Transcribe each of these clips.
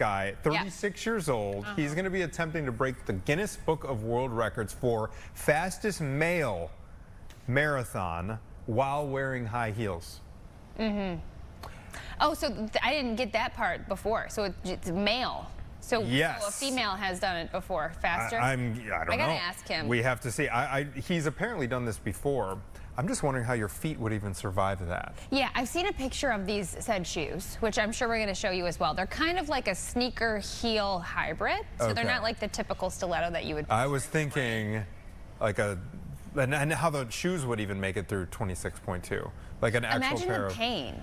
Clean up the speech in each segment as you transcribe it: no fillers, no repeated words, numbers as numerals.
guy, 36 years old. He's going to be attempting to break the Guinness Book of World Records for fastest male marathon while wearing high heels. Oh, so I didn't get that part before. So it's male. So, yes. So a female has done it before, faster? I don't know. I gotta ask him. We have to see. He's apparently done this before. I'm just wondering how your feet would even survive that. Yeah, I've seen a picture of these said shoes, which I'm sure we're going to show you as well. They're kind of like a sneaker heel hybrid, so they're not like the typical stiletto that you would. I was thinking like and how the shoes would even make it through 26.2, like an actual Imagine pair the pain.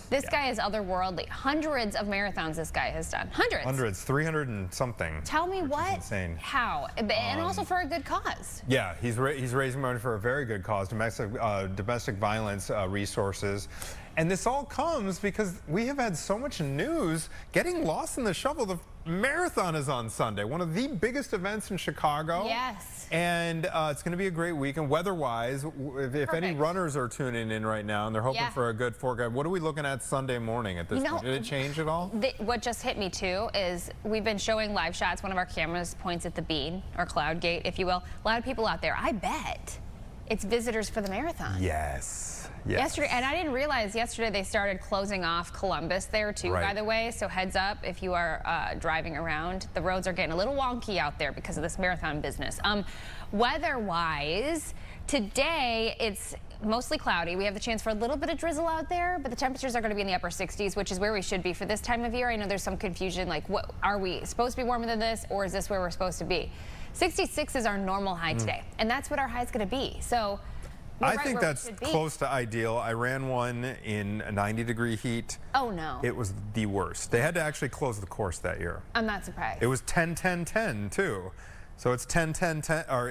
This guy is otherworldly. Hundreds of marathons this guy has done. Hundreds. 300 and something. Tell me what? Insane. How? And also for a good cause. Yeah, he's raising money for a very good cause, domestic violence resources. And this all comes because we have had so much news getting lost in the shuffle. The marathon is on Sunday, one of the biggest events in Chicago. Yes. And it's going to be a great weekend weather-wise. If any runners are tuning in right now and they're hoping for a good forecast, what are we looking at Sunday morning at this point? Did it change at all? What just hit me too is we've been showing live shots. One of our cameras points at the bean, or cloud gate, if you will. A lot of people out there, I bet it's visitors for the marathon. Yes. Yesterday, and I didn't realize yesterday they started closing off Columbus there too, by the way. So heads up if you are driving around. The roads are getting a little wonky out there because of this marathon business. Weather-wise, today it's mostly cloudy. We have the chance for a little bit of drizzle out there, but the temperatures are going to be in the upper 60s, which is where we should be for this time of year. I know there's some confusion, like, what are we supposed to be warmer than this, or is this where we're supposed to be? 66 is our normal high today, and that's what our high is going to be. So I think that's close to ideal. I ran one in a 90-degree heat. Oh, no. It was the worst. They had to actually close the course that year. I'm not surprised. It was 10-10-10 too. So it's 10-10-10, or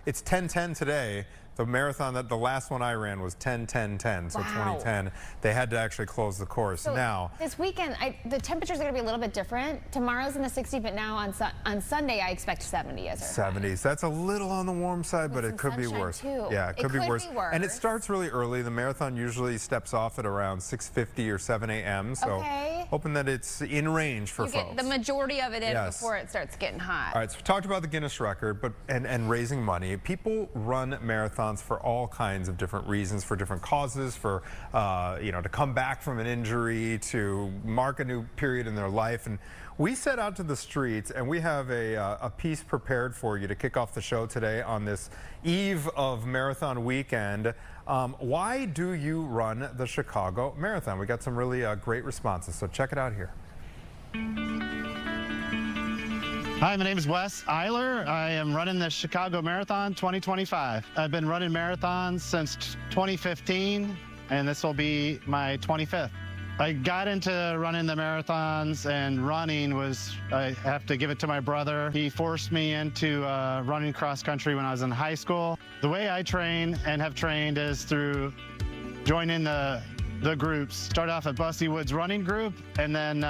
it's 10-10 today. The marathon, the last one I ran was 10-10-10, so 2010. They had to actually close the course. So now, this weekend, the temperatures are going to be a little bit different. Tomorrow's in the 60s, but now on Sunday, I expect 70 as our 70s. That's a little on the warm side, but it could be worse. Too. Yeah, it could be worse. And it starts really early. The marathon usually steps off at around 6:50 or 7 a.m. So hoping that it's in range for folks. You get the majority of it in before it starts getting hot. All right, so we talked about the Guinness record, but and raising money. People run marathons for all kinds of different reasons, for different causes, for to come back from an injury, to mark a new period in their life. And we set out to the streets, and we have a piece prepared for you to kick off the show today on this eve of marathon weekend. Why do you run the Chicago Marathon? We got some really great responses, so check it out here. Hi, my name is Wes Eiler. I am running the Chicago Marathon 2025. I've been running marathons since 2015, and this will be my 25th. I got into running the marathons, and running was, I have to give it to my brother. He forced me into running cross country when I was in high school. The way I train and have trained is through joining the groups. Started off at Bussy Woods Running Group, and then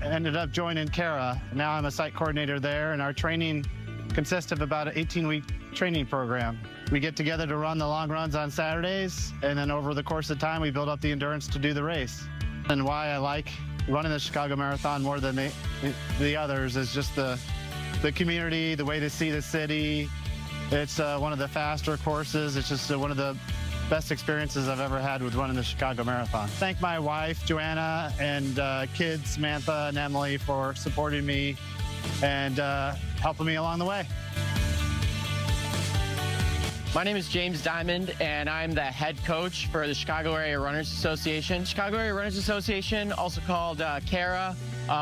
ended up joining Kara. Now I'm a site coordinator there, and our training consists of about an 18-week training program. We get together to run the long runs on Saturdays, and then over the course of time, we build up the endurance to do the race. And why I like running the Chicago Marathon more than the others is just the community, the way to see the city. It's one of the faster courses. It's just one of the best experiences I've ever had with running the Chicago Marathon. Thank my wife, Joanna, and kids, Samantha and Emily, for supporting me and helping me along the way. My name is James Diamond, and I'm the head coach for the Chicago Area Runners Association. Chicago Area Runners Association, also called CARA.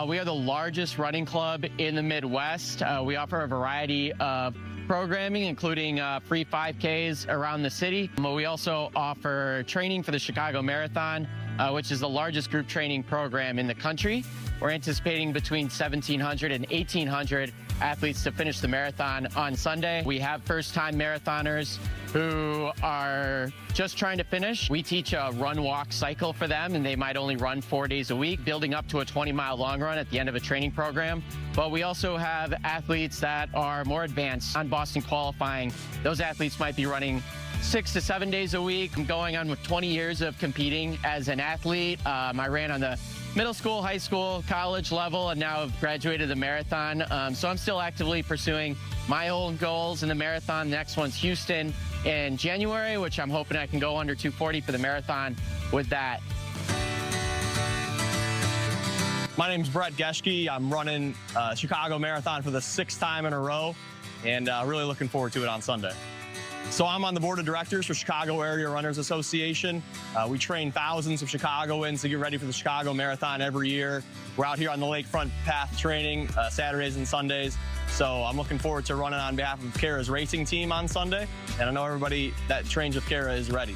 We are the largest running club in the Midwest. We offer a variety of programming, including free 5Ks around the city. We also offer training for the Chicago Marathon, which is the largest group training program in the country. We're anticipating between 1,700 and 1,800 athletes to finish the marathon on Sunday. We have first-time marathoners who are just trying to finish. We teach a run-walk cycle for them, and they might only run 4 days a week, building up to a 20-mile long run at the end of a training program. But we also have athletes that are more advanced. On Boston qualifying, those athletes might be running 6 to 7 days a week. I'm going on with 20 years of competing as an athlete. I ran on the middle school, high school, college level, and now I've graduated the marathon. So I'm still actively pursuing my own goals in the marathon. The next one's Houston in January, which I'm hoping I can go under 240 for the marathon with that. My name's Brett Geschke. I'm running Chicago Marathon for the 6th time in a row, and really looking forward to it on Sunday. So I'm on the board of directors for Chicago Area Runners Association. We train thousands of Chicagoans to get ready for the Chicago Marathon every year. We're out here on the lakefront path training Saturdays and Sundays. So I'm looking forward to running on behalf of Kara's racing team on Sunday. And I know everybody that trains with Kara is ready.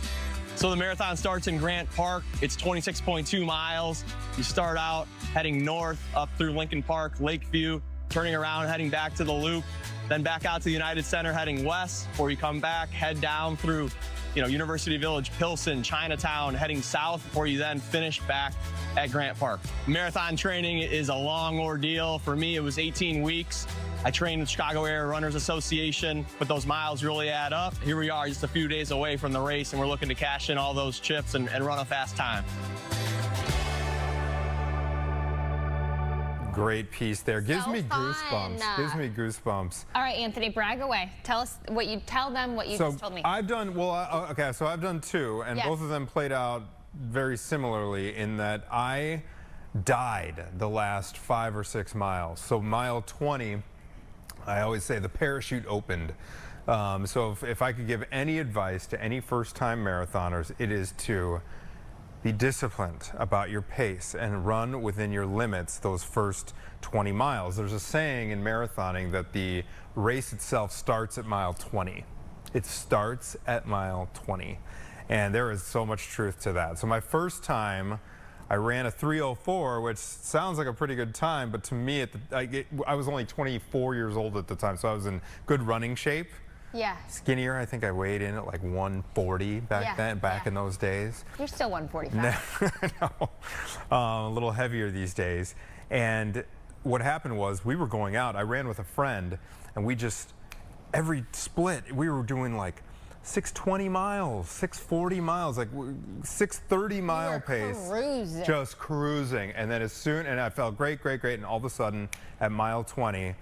So the marathon starts in Grant Park. It's 26.2 miles. You start out heading north up through Lincoln Park, Lakeview, turning around, heading back to the Loop, then back out to the United Center, heading west, before you come back, head down through, University Village, Pilsen, Chinatown, heading south, before you then finish back at Grant Park. Marathon training is a long ordeal. For me, it was 18 weeks. I trained with Chicago Area Runners Association, but those miles really add up. Here we are just a few days away from the race, and we're looking to cash in all those chips and run a fast time. Great piece there. Gives So me fun. goosebumps. Gives me goosebumps. All right, Anthony, brag away. Tell them what you just told me. I've done, okay, so I've done 2, and Yes. both of them played out very similarly in that I died the last 5 or 6 miles. So mile 20, I always say the parachute opened. So if I could give any advice to any first-time marathoners, it is to be disciplined about your pace and run within your limits those first 20 miles. There's a saying in marathoning that the race itself starts at mile 20. It starts at mile 20. And there is so much truth to that. So my first time, I ran a 3:04, which sounds like a pretty good time, but to me, I was only 24 years old at the time, so I was in good running shape. Yeah. Skinnier, I think I weighed in at like 140 back in those days. You're still 145. No, a little heavier these days. And what happened was we were going out. I ran with a friend, and we just, every split, we were doing like 620 miles, 640 miles, like 630 mile pace. Cruising. Just cruising. And then and I felt great, and all of a sudden at mile 20,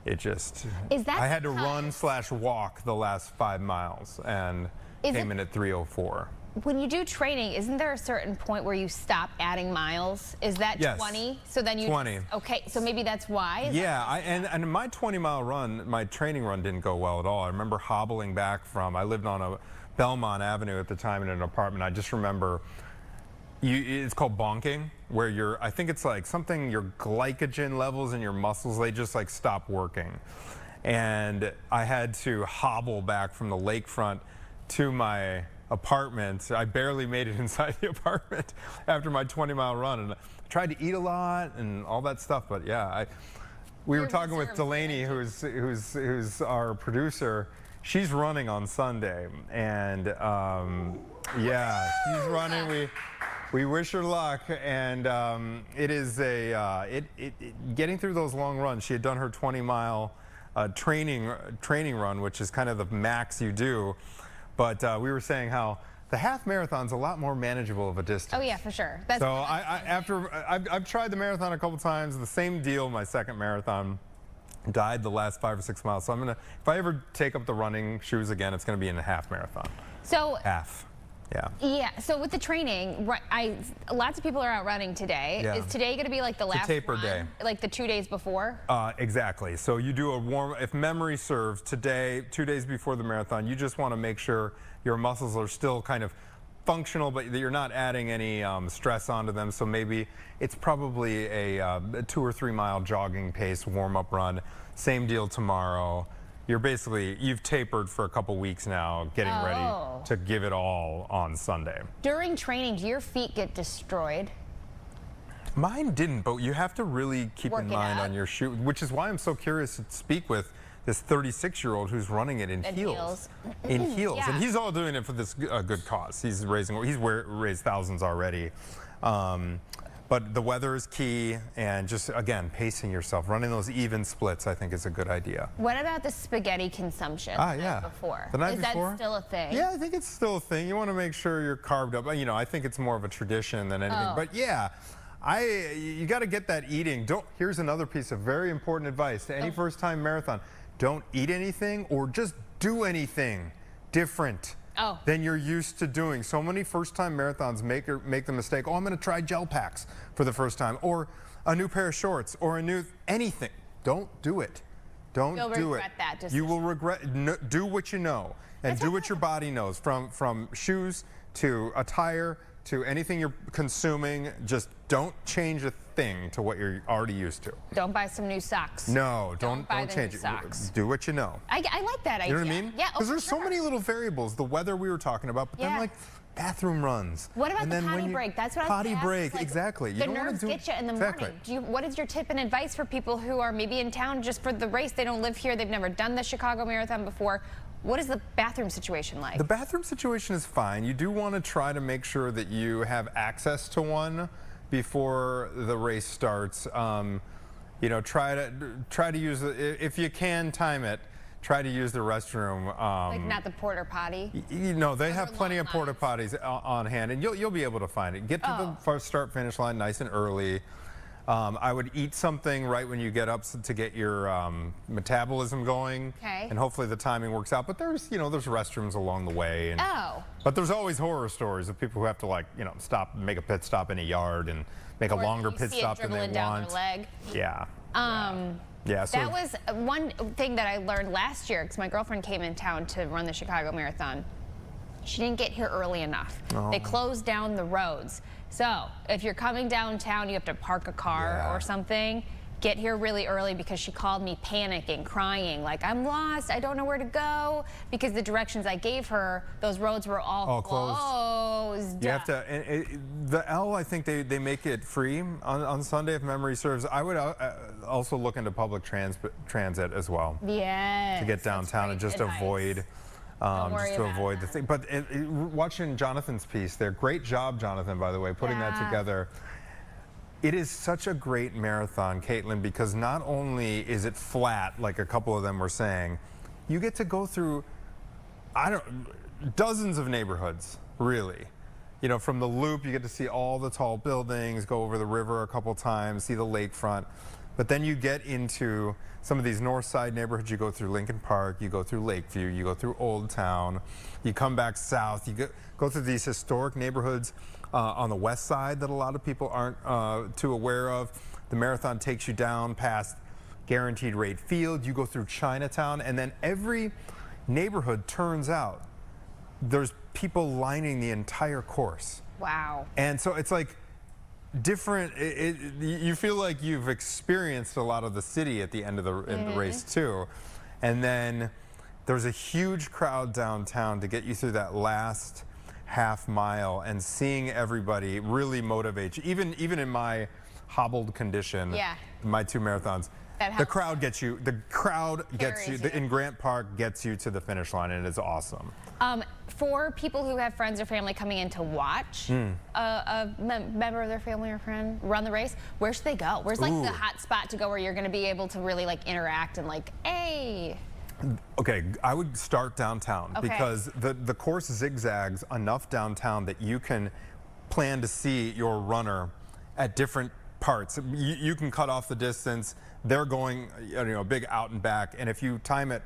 it just, I had to run/walk the last 5 miles and came in at 3:04. When you do training, isn't there a certain point where you stop adding miles? Is that 20? So then you 20. Okay, so maybe that's why. Yeah, and my 20-mile run, my training run didn't go well at all. I remember hobbling back I lived on a Belmont Avenue at the time in an apartment. I just remember it's called bonking, where I think it's like something, your glycogen levels in your muscles, they just like stop working. And I had to hobble back from the lakefront to my apartment. I barely made it inside the apartment after my 20-mile run, and I tried to eat a lot and all that stuff. But yeah, we were talking with Delaney, who's our producer. She's running on Sunday, and yeah, she's running. We wish her luck, and it is getting through those long runs. She had done her 20-mile training run, which is kind of the max you do. But we were saying how the half marathon's a lot more manageable of a distance. Oh yeah, for sure. So I've tried the marathon a couple times. The same deal. My second marathon, died the last 5 or 6 miles. So if I ever take up the running shoes again, it's gonna be in a half marathon. So half. Yeah. Yeah. So with the training, lots of people are out running today. Yeah. Is today going to be like the last taper run, day, like the 2 days before? Exactly. So you do if memory serves, today, 2 days before the marathon, you just want to make sure your muscles are still kind of functional, but you're not adding any stress onto them. So maybe it's probably a 2 or 3 mile jogging pace warm-up run. Same deal tomorrow. You've tapered for a couple weeks now, getting ready to give it all on Sunday. During training, do your feet get destroyed? Mine didn't, but you have to really keep in mind on your shoe, which is why I'm so curious to speak with this 36-year-old who's running it in heels. In heels. Yeah. And he's all doing it for this good cause. He's raised thousands already. But the weather is key, and just, again, pacing yourself. Running those even splits, I think, is a good idea. What about the spaghetti consumption the night before? The night is before? that still a thing? Yeah, I think it's still a thing. You want to make sure you're carved up. I think it's more of a tradition than anything. But yeah, You got to get that eating. Here's another piece of very important advice to any first-time marathon. Don't eat anything or just do anything different than you're used to doing. So many first-time marathons make the mistake, I'm going to try gel packs for the first time, or a new pair of shorts, or anything. Don't do it. Don't do it. You'll regret that decision. You will regret. Do what you know, and do what your body knows. From shoes to attire to anything you're consuming, just don't change a thing to what you're already used to. Don't buy some new socks. No, don't change it. Socks. Do what you know. I like that idea. You know what I mean? Yeah. Because there's so many little variables. The weather we were talking about, but then like bathroom runs. What about the potty break? That's what I was Potty break, like, exactly. You the don't nerves get you in the morning. What is your tip and advice for people who are maybe in town just for the race? They don't live here. They've never done the Chicago Marathon before. What is the bathroom situation like? The bathroom situation is fine. You do want to try to make sure that you have access to one before the race starts. You know, try to use if you can time it. Try to use the restroom. Like not the porta potty? You know, they have plenty of porta potties on hand, and you'll be able to find it. Get to the start-finish line nice and early. I would eat something right when you get up to get your metabolism going, and hopefully the timing works out. But there's restrooms along the way. And, but there's always horror stories of people who have to make a pit stop in a yard and make a longer pit stop than they want. Down their leg. Yeah. Yeah, so that was one thing that I learned last year because my girlfriend came in town to run the Chicago Marathon. She didn't get here early enough. They closed down the roads. So if you're coming downtown, you have to park a car or something. Get here really early because she called me panicking, crying, like, I'm lost, I don't know where to go. Because the directions I gave her, those roads were all closed. You have to, the L, I think they make it free on Sunday if memory serves. I would also look into public transit as well. Yeah. To get downtown and just avoid. The thing. But watching Jonathan's piece there, great job, Jonathan, by the way, putting that together. It is such a great marathon, Caitlin, because not only is it flat, like a couple of them were saying, you get to go through, dozens of neighborhoods, really. You know, from the Loop, you get to see all the tall buildings, go over the river a couple times, see the lakefront. But then you get into some of these north side neighborhoods. You go through Lincoln Park, you go through Lakeview, you go through Old Town, you come back south, you go through these historic neighborhoods on the west side that a lot of people aren't too aware of. The marathon takes you down past Guaranteed Rate Field, you go through Chinatown, and then every neighborhood turns out there's people lining the entire course. Wow. And so it's like different, you feel like you've experienced a lot of the city at the end of the race too. And then there's a huge crowd downtown to get you through that last half mile, and seeing everybody really motivates you. Even in my hobbled condition, my 2 marathons, the crowd gets you. The crowd gets you. In Grant Park gets you to the finish line, and it's awesome. For people who have friends or family coming in to watch a member of their family or friend run the race, where should they go? Where's like the hot spot to go where you're going to be able to really like interact and like, hey? Okay, I would start downtown because the course zigzags enough downtown that you can plan to see your runner at different parts. You can cut off the distance. They're going, big out and back, and if you time it,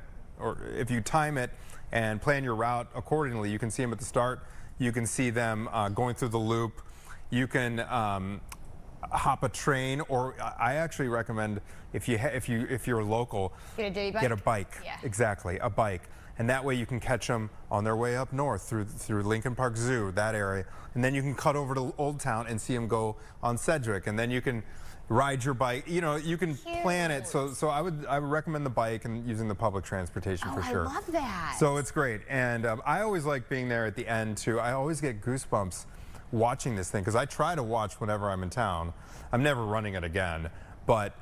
and plan your route accordingly, you can see them at the start. You can see them going through the loop. You can hop a train, or I actually recommend if you're local, get a bike. Yeah. Exactly, a bike, and that way you can catch them on their way up north through Lincoln Park Zoo, that area, and then you can cut over to Old Town and see them go on Sedgwick, and then you can ride your bike. You can plan it. So I would recommend the bike and using the public transportation for sure. I love that. So it's great, and I always like being there at the end too. I always get goosebumps watching this thing because I try to watch whenever I'm in town. I'm never running it again, but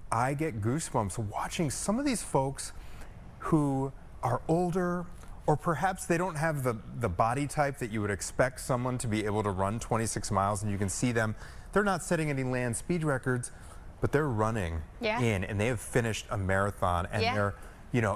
I get goosebumps watching some of these folks who are older, or perhaps they don't have the body type that you would expect someone to be able to run 26 miles, and you can see them. They're not setting any land speed records, but they're running in, and they have finished a marathon, and they're,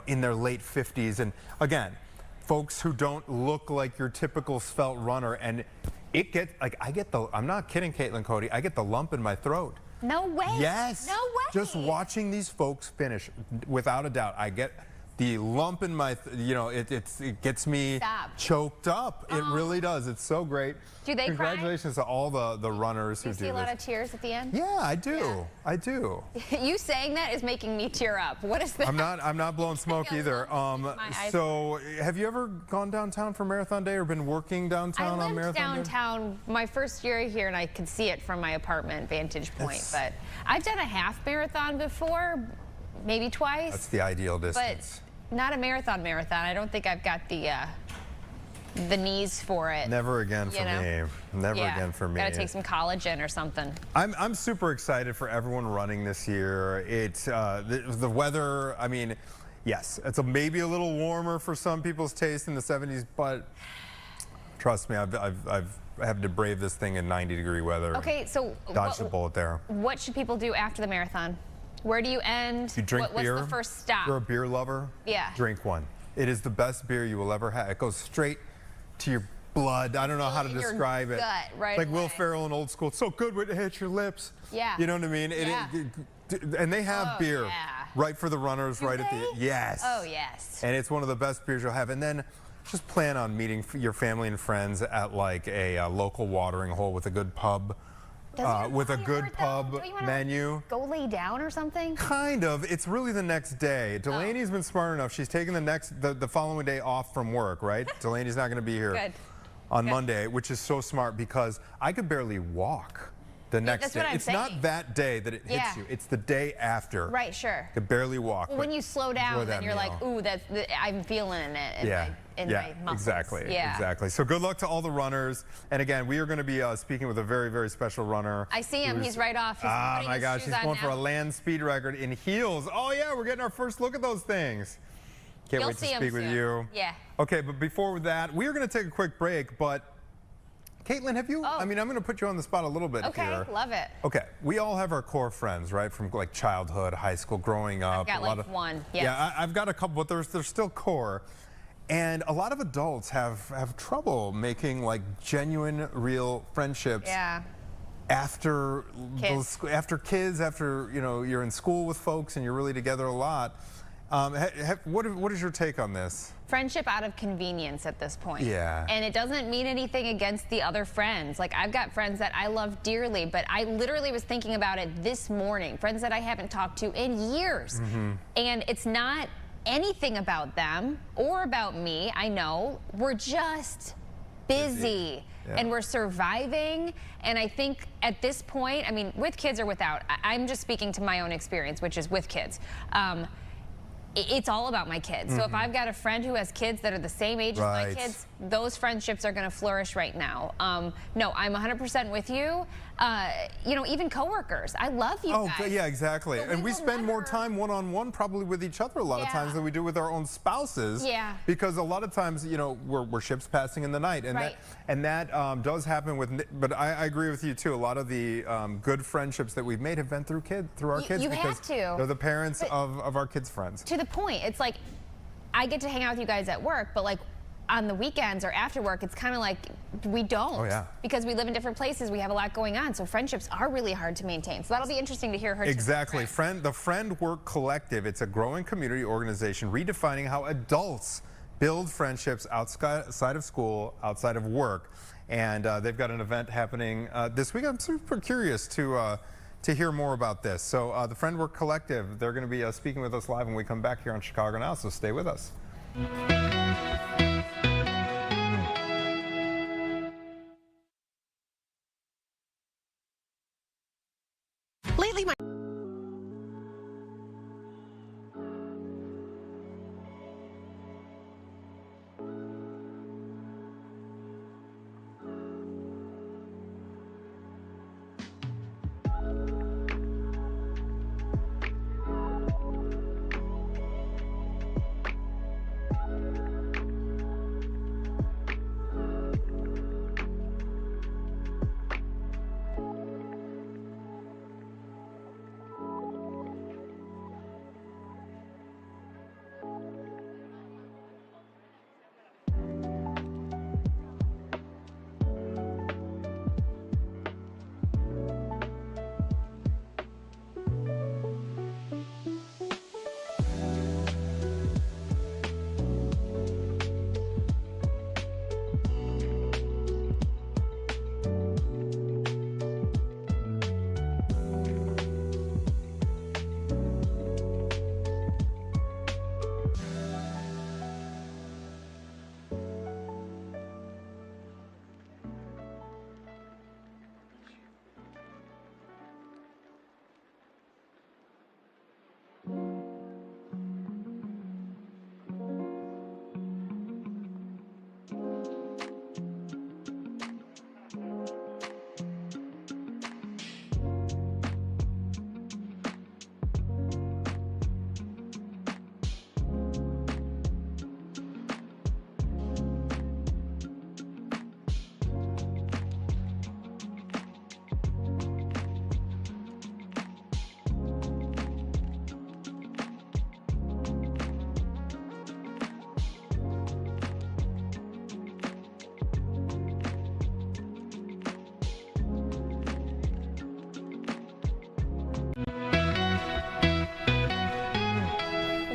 in their late 50s. And again, folks who don't look like your typical svelte runner, and I'm not kidding, Caitlin, Cody, I get the lump in my throat. No way. Yes. No way. Just watching these folks finish, without a doubt, I get the lump in my, it gets me choked up. It really does. It's so great. Do they cry? Congratulations to all the runners who do this. Do you see a lot of tears at the end? Yeah, I do. Yeah. I do. You saying that is making me tear up. What is that? I'm not blowing smoke either. So, have you ever gone downtown for Marathon Day or been working downtown on Marathon Day? I lived downtown my first year here, and I could see it from my apartment vantage point. But I've done a half marathon before, maybe twice. That's the ideal distance. But not a marathon. I don't think I've got the knees for it. Never again for me. Never again for me. Gotta take some collagen or something. I'm super excited for everyone running this year. It's the weather. I mean, yes, it's maybe a little warmer for some people's taste in the 70s, but trust me, I have to brave this thing in 90-degree weather. Okay, so dodge the bullet there. What should people do after the marathon? Where do you end? You drink beer. What's the first stop? You're a beer lover? Yeah. Drink one. It is the best beer you will ever have. It goes straight to your blood. I don't know how to describe it. Gut, right like away. Will Ferrell in Old School. It's so good when it hits your lips. Yeah. You know what I mean? And they have beer right for the runners right at the yes. Oh, yes. And it's one of the best beers you'll have. And then just plan on meeting your family and friends at like a local watering hole with a good pub. With a good pub menu. Go lay down or something? Kind of. It's really the next day. Delaney's been smart enough. She's taking the following day off from work, right? Delaney's not going to be here on Monday, which is so smart because I could barely walk the next day. It's not that day that it hits you. It's the day after. Right, sure. I could barely walk. Well, when you slow down, then you're like, ooh, I'm feeling it in my muscles. Exactly. Exactly. So good luck to all the runners. And again, we are going to be speaking with a very, very special runner. I see him. He's right off. He's oh my gosh, he's going for a land speed record in heels. Oh yeah, we're getting our first look at those things. Can't wait to speak with you. Yeah. Okay, but before that, we are going to take a quick break, but Caitlin, have you, I mean, I'm going to put you on the spot a little bit here. Okay, love it. Okay, we all have our core friends, right, from like childhood, high school, growing up. I've got like one, yes. Yeah, I've got a couple, but they're still core. And a lot of adults have trouble making like genuine, real friendships. Yeah. After kids, after you're in school with folks and you're really together a lot. What is your take on this? Friendship out of convenience at this point. Yeah. And it doesn't mean anything against the other friends. Like, I've got friends that I love dearly, but I literally was thinking about it this morning. Friends that I haven't talked to in years. And it's not anything about them or about me. I know. We're just busy. And we're surviving. And I think at this point, I mean, with kids or without, I'm just speaking to my own experience, which is with kids. It's all about my kids. So if I've got a friend who has kids that are the same age as my kids, those friendships are going to flourish right now. No, I'm 100% with you. Even coworkers. I love you guys. Oh, yeah, exactly. And we spend more time one-on-one probably with each other a lot of times than we do with our own spouses. Yeah. Because a lot of times, we're ships passing in the night. And that does happen with, but I agree with you too. A lot of the good friendships that we've made have been through our kids. You because have to. They're the parents of our kids' friends. To the point, it's like, I get to hang out with you guys at work, but like, on the weekends or after work, it's kind of like we don't. Oh, yeah. Because we live in different places, we have a lot going on, so friendships are really hard to maintain. So that'll be interesting to hear her. Exactly. The Friend Work Collective, it's a growing community organization redefining how adults build friendships outside of school, outside of work. And they've got an event happening this week. I'm super curious to hear more about this. So the Friend Work Collective, they're going to be speaking with us live when we come back here on Chicago Now, so stay with us. Lately, my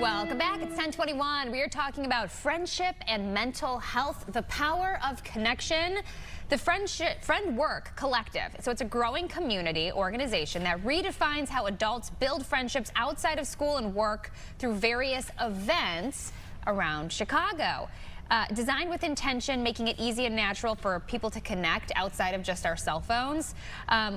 Welcome back. It's 10:21. We are talking about friendship and mental health, the power of connection. The Friend Work Collective. So it's a growing community organization that redefines how adults build friendships outside of school and work through various events around Chicago. Designed with intention, making it easy and natural for people to connect outside of just our cell phones.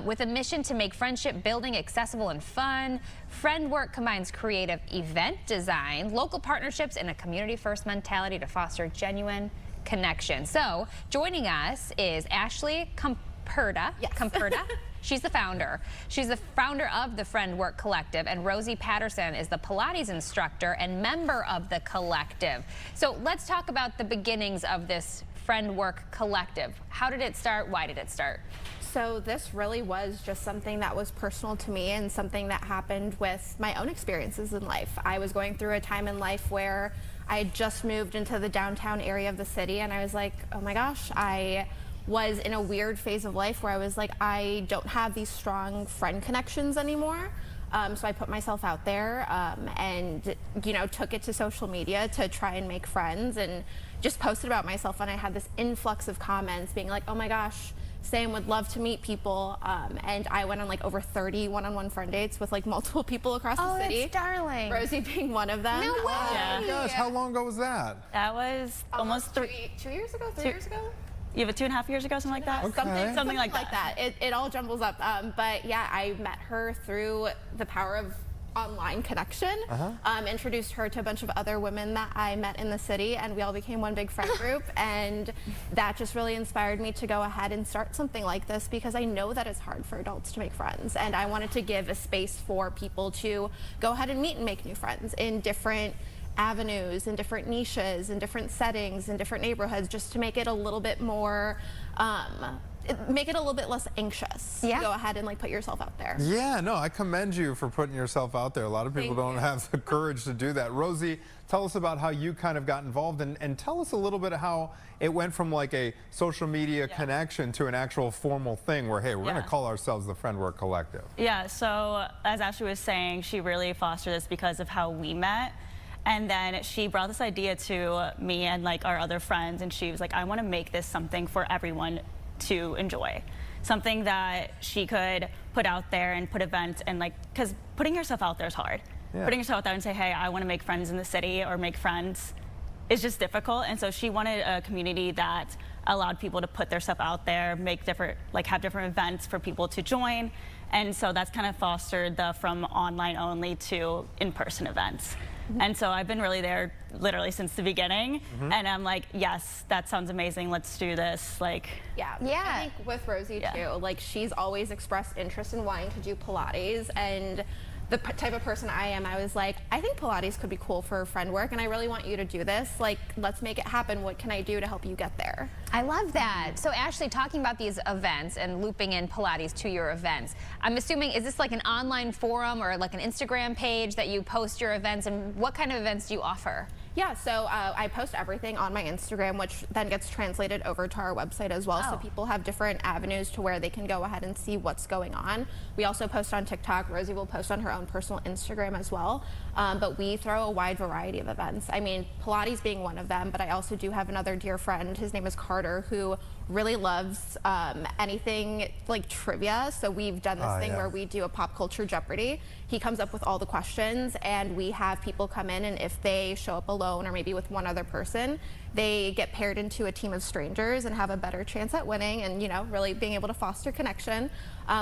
With a mission to make friendship building accessible and fun, Friend Work combines creative event design, local partnerships, and a community-first mentality to foster genuine connection. So joining us is Ashley Comperta. Yes. Comperta. She's the founder. She's the founder of the Friend Work Collective, and Rosie Patterson is the Pilates instructor and member of the collective. So let's talk about the beginnings of this Friend Work Collective. How did it start? Why did it start? So this really was just something that was personal to me and something that happened with my own experiences in life. I was going through a time in life where I had just moved into the downtown area of the city, and I was like, oh my gosh, I was in a weird phase of life where I was like, I don't have these strong friend connections anymore. So I put myself out there and, you know, took it to social media to try and make friends and just posted about myself. And I had this influx of comments being like, oh my gosh, Sam would love to meet people. And I went on like over 30 one-on-one friend dates with like multiple people across the city. That's darling. Rosie being one of them. No way. Oh my gosh, how long ago was that? That was almost 2 years ago, 3 years ago? You have 2.5 years ago, something like that? Okay. Something like that. It all jumbles up. But yeah, I met her through the power of online connection. Introduced her to a bunch of other women that I met in the city, and we all became one big friend group. And that just really inspired me to go ahead and start something like this, because I know that it's hard for adults to make friends. And I wanted to give a space for people to go ahead and meet and make new friends in different avenues, in different niches, in different settings, in different neighborhoods, just to make it a little bit more, make it a little bit less anxious. Yeah. Go ahead and like put yourself out there. Yeah, no, I commend you for putting yourself out there. A lot of people don't have the courage to do that. Rosie, tell us about how you kind of got involved, and tell us a little bit of how it went from like a social media connection to an actual formal thing where, hey, we're going to call ourselves the Friend Work Collective. Yeah, so as Ashley was saying, she really fostered this because of how we met. And then she brought this idea to me and like our other friends, and she was like, I want to make this something for everyone to enjoy. Something that she could put out there and put events, and like, because putting yourself out there is hard. Yeah. Putting yourself out there and say, hey, I want to make friends in the city or make friends is just difficult. And so she wanted a community that allowed people to put their stuff out there, make different, like have different events for people to join. And so that's kind of fostered the from online only to in-person events. And so I've been really there literally since the beginning. And I'm like, yes, that sounds amazing. Let's do this. Like, Yeah. Yeah. I think with Rosie too, like she's always expressed interest in wanting to do Pilates, and the type of person I am, I was like, I think Pilates could be cool for friend work, and I really want you to do this. Like, let's make it happen. What can I do to help you get there? I love that. So Ashley, talking about these events and looping in Pilates to your events, I'm assuming, is this like an online forum or like an Instagram page that you post your events, and what kind of events do you offer? Yeah, so I post everything on my Instagram, which then gets translated over to our website as well. Oh. So people have different avenues to where they can go ahead and see what's going on. We also post on TikTok. Rosie will post on her own personal Instagram as well. But we throw a wide variety of events. I mean, Pilates being one of them, but I also do have another dear friend. His name is Carter, who really loves anything like trivia. So we've done this thing where we do a pop culture Jeopardy. He comes up with all the questions, and we have people come in, and if they show up alone or maybe with one other person, they get paired into a team of strangers and have a better chance at winning, and you know, really being able to foster connection.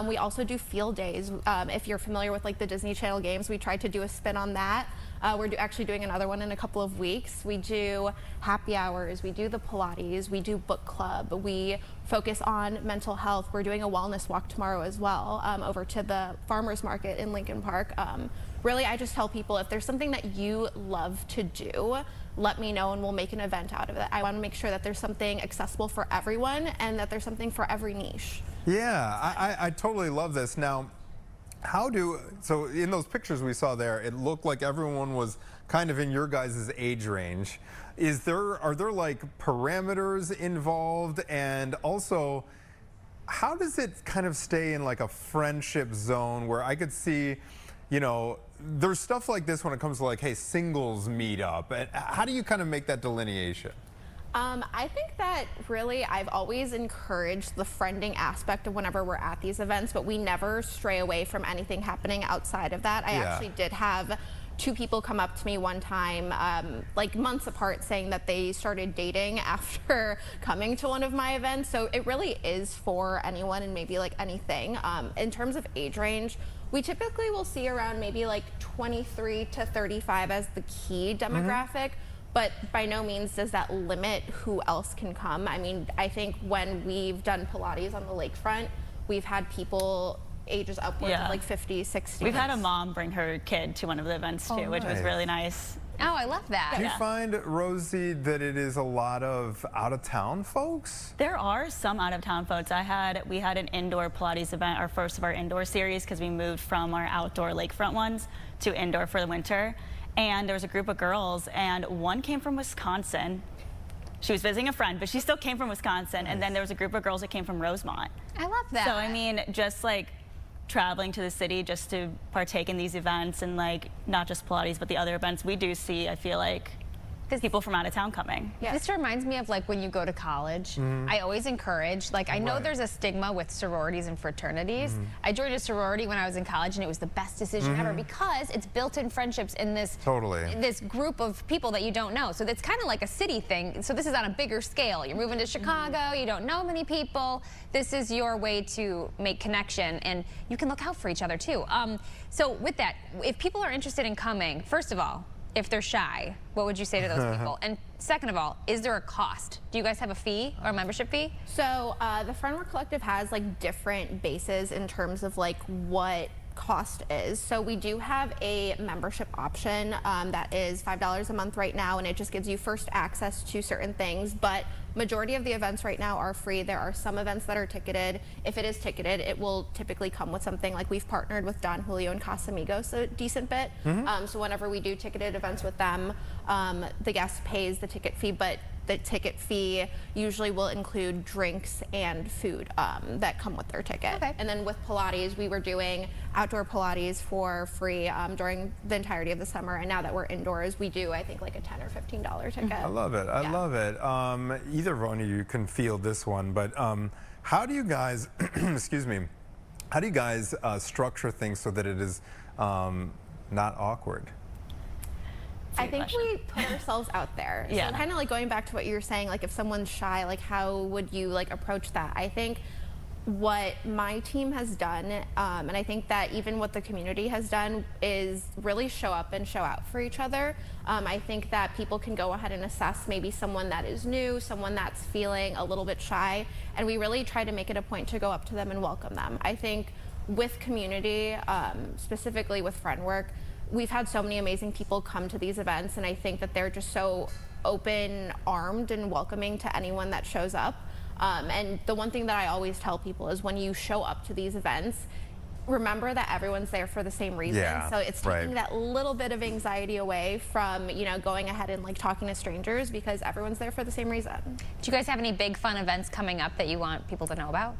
We also do field days. If you're familiar with like the Disney Channel games, we tried to do a spin on that. We're actually doing another one in a couple of weeks. We do happy hours, we do the Pilates, we do book club, we focus on mental health. We're doing a wellness walk tomorrow as well, over to the farmers market in Lincoln Park. Really, I just tell people, if there's something that you love to do, let me know and we'll make an event out of it. I want to make sure that there's something accessible for everyone and that there's something for every niche. Yeah, I totally love this. Now, so in those pictures we saw there, it looked like everyone was kind of in your guys' age range. Are there like parameters involved? And also, how does it kind of stay in like a friendship zone where I could see, you know, there's stuff like this when it comes to like, hey, singles meetup. And how do you kind of make that delineation? I think that really I've always encouraged the friending aspect of whenever we're at these events, but we never stray away from anything happening outside of that. I actually did have 2 people come up to me one time, like months apart, saying that they started dating after coming to one of my events. So it really is for anyone and maybe like anything. In terms of age range, we typically will see around maybe like 23 to 35 as the key demographic. But by no means does that limit who else can come. I mean, I think when we've done Pilates on the lakefront, we've had people ages upwards of like 50, 60. We've had a mom bring her kid to one of the events too, which was really nice. Oh, I love that. Do you find, Rosie, that it is a lot of out-of-town folks? There are some out-of-town folks. We had an indoor Pilates event, our first of our indoor series, because we moved from our outdoor lakefront ones to indoor for the winter. And there was a group of girls, and one came from Wisconsin. She was visiting a friend, but she still came from Wisconsin. And then there was a group of girls that came from Rosemont. I love that. So, I mean, just like traveling to the city just to partake in these events, and like not just Pilates, but the other events, we do see, I feel like, people from out of town coming. This reminds me of like when you go to college. I always encourage, like I know there's a stigma with sororities and fraternities. I joined a sorority when I was in college and it was the best decision ever because it's built-in friendships in this this group of people that you don't know. So it's kind of like a city thing. So this is on a bigger scale. You're moving to Chicago, you don't know many people. This is your way to make connection, and you can look out for each other too. So with that, if people are interested in coming, first of all, if they're shy, what would you say to those people? And second of all, is there a cost? Do you guys have a fee or a membership fee? So the Friendwork Collective has like different bases in terms of like what cost is. So we do have a membership option that is $5 a month right now, and it just gives you first access to certain things, but majority of the events right now are free. There are some events that are ticketed. If it is ticketed, it will typically come with something like we've partnered with Don Julio and Casamigos a decent bit. So whenever we do ticketed events with them, the guest pays the ticket fee, but the ticket fee usually will include drinks and food that come with their ticket. And then with Pilates, we were doing outdoor Pilates for free during the entirety of the summer, and now that we're indoors, we do, I think, like a $10 or $15 ticket. I love it. I love it. Either one of you can field this one, but how do you guys, excuse me, how do you guys structure things so that it is not awkward? I think we put ourselves out there. So kind of like going back to what you were saying, like if someone's shy, like how would you like approach that? I think what my team has done, and I think that even what the community has done, is really show up and show out for each other. I think that people can go ahead and assess maybe someone that is new, someone that's feeling a little bit shy, and we really try to make it a point to go up to them and welcome them. I think with community, specifically with Friendwork, we've had so many amazing people come to these events, and I think that they're just so open-armed and welcoming to anyone that shows up. And the one thing that I always tell people is when you show up to these events, remember that everyone's there for the same reason. So it's taking that little bit of anxiety away from, you know, going ahead and like talking to strangers, because everyone's there for the same reason. Do you guys have any big fun events coming up that you want people to know about?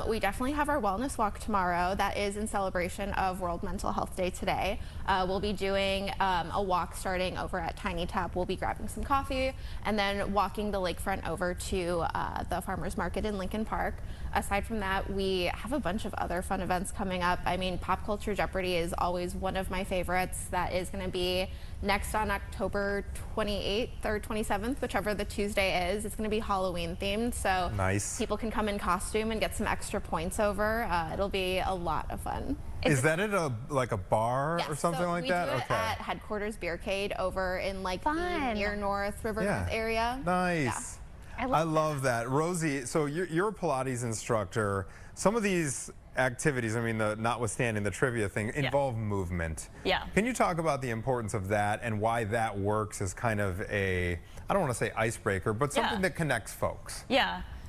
We definitely have our wellness walk tomorrow. That is in celebration of World Mental Health Day today. We'll be doing a walk starting over at Tiny Tap. We'll be grabbing some coffee and then walking the lakefront over to the Farmers Market in Lincoln Park. Aside from that, we have a bunch of other fun events coming up. I mean, Pop Culture Jeopardy is always one of my favorites. That is going to be next on October 28th or 27th, whichever the Tuesday is. It's going to be Halloween themed, so people can come in costume and get some extra points over. It'll be a lot of fun. Is that at like a bar or something like that? We do it at Headquarters Beercade over in like the near North, River North area. Nice. I love that. Rosie, so you're a Pilates instructor. Some of these activities, I mean, notwithstanding the trivia thing, involve movement. Can you talk about the importance of that and why that works as kind of a, I don't want to say icebreaker, but something that connects folks?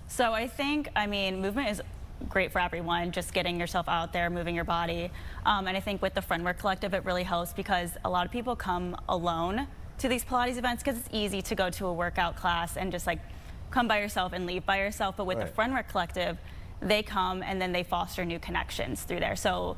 So I think, I mean, movement is great for everyone, just getting yourself out there, moving your body. And I think with the Friendwork Collective, it really helps because a lot of people come alone to these Pilates events because it's easy to go to a workout class and just like come by yourself and leave by yourself. But with the Friendwork Collective, they come and then they foster new connections through there. So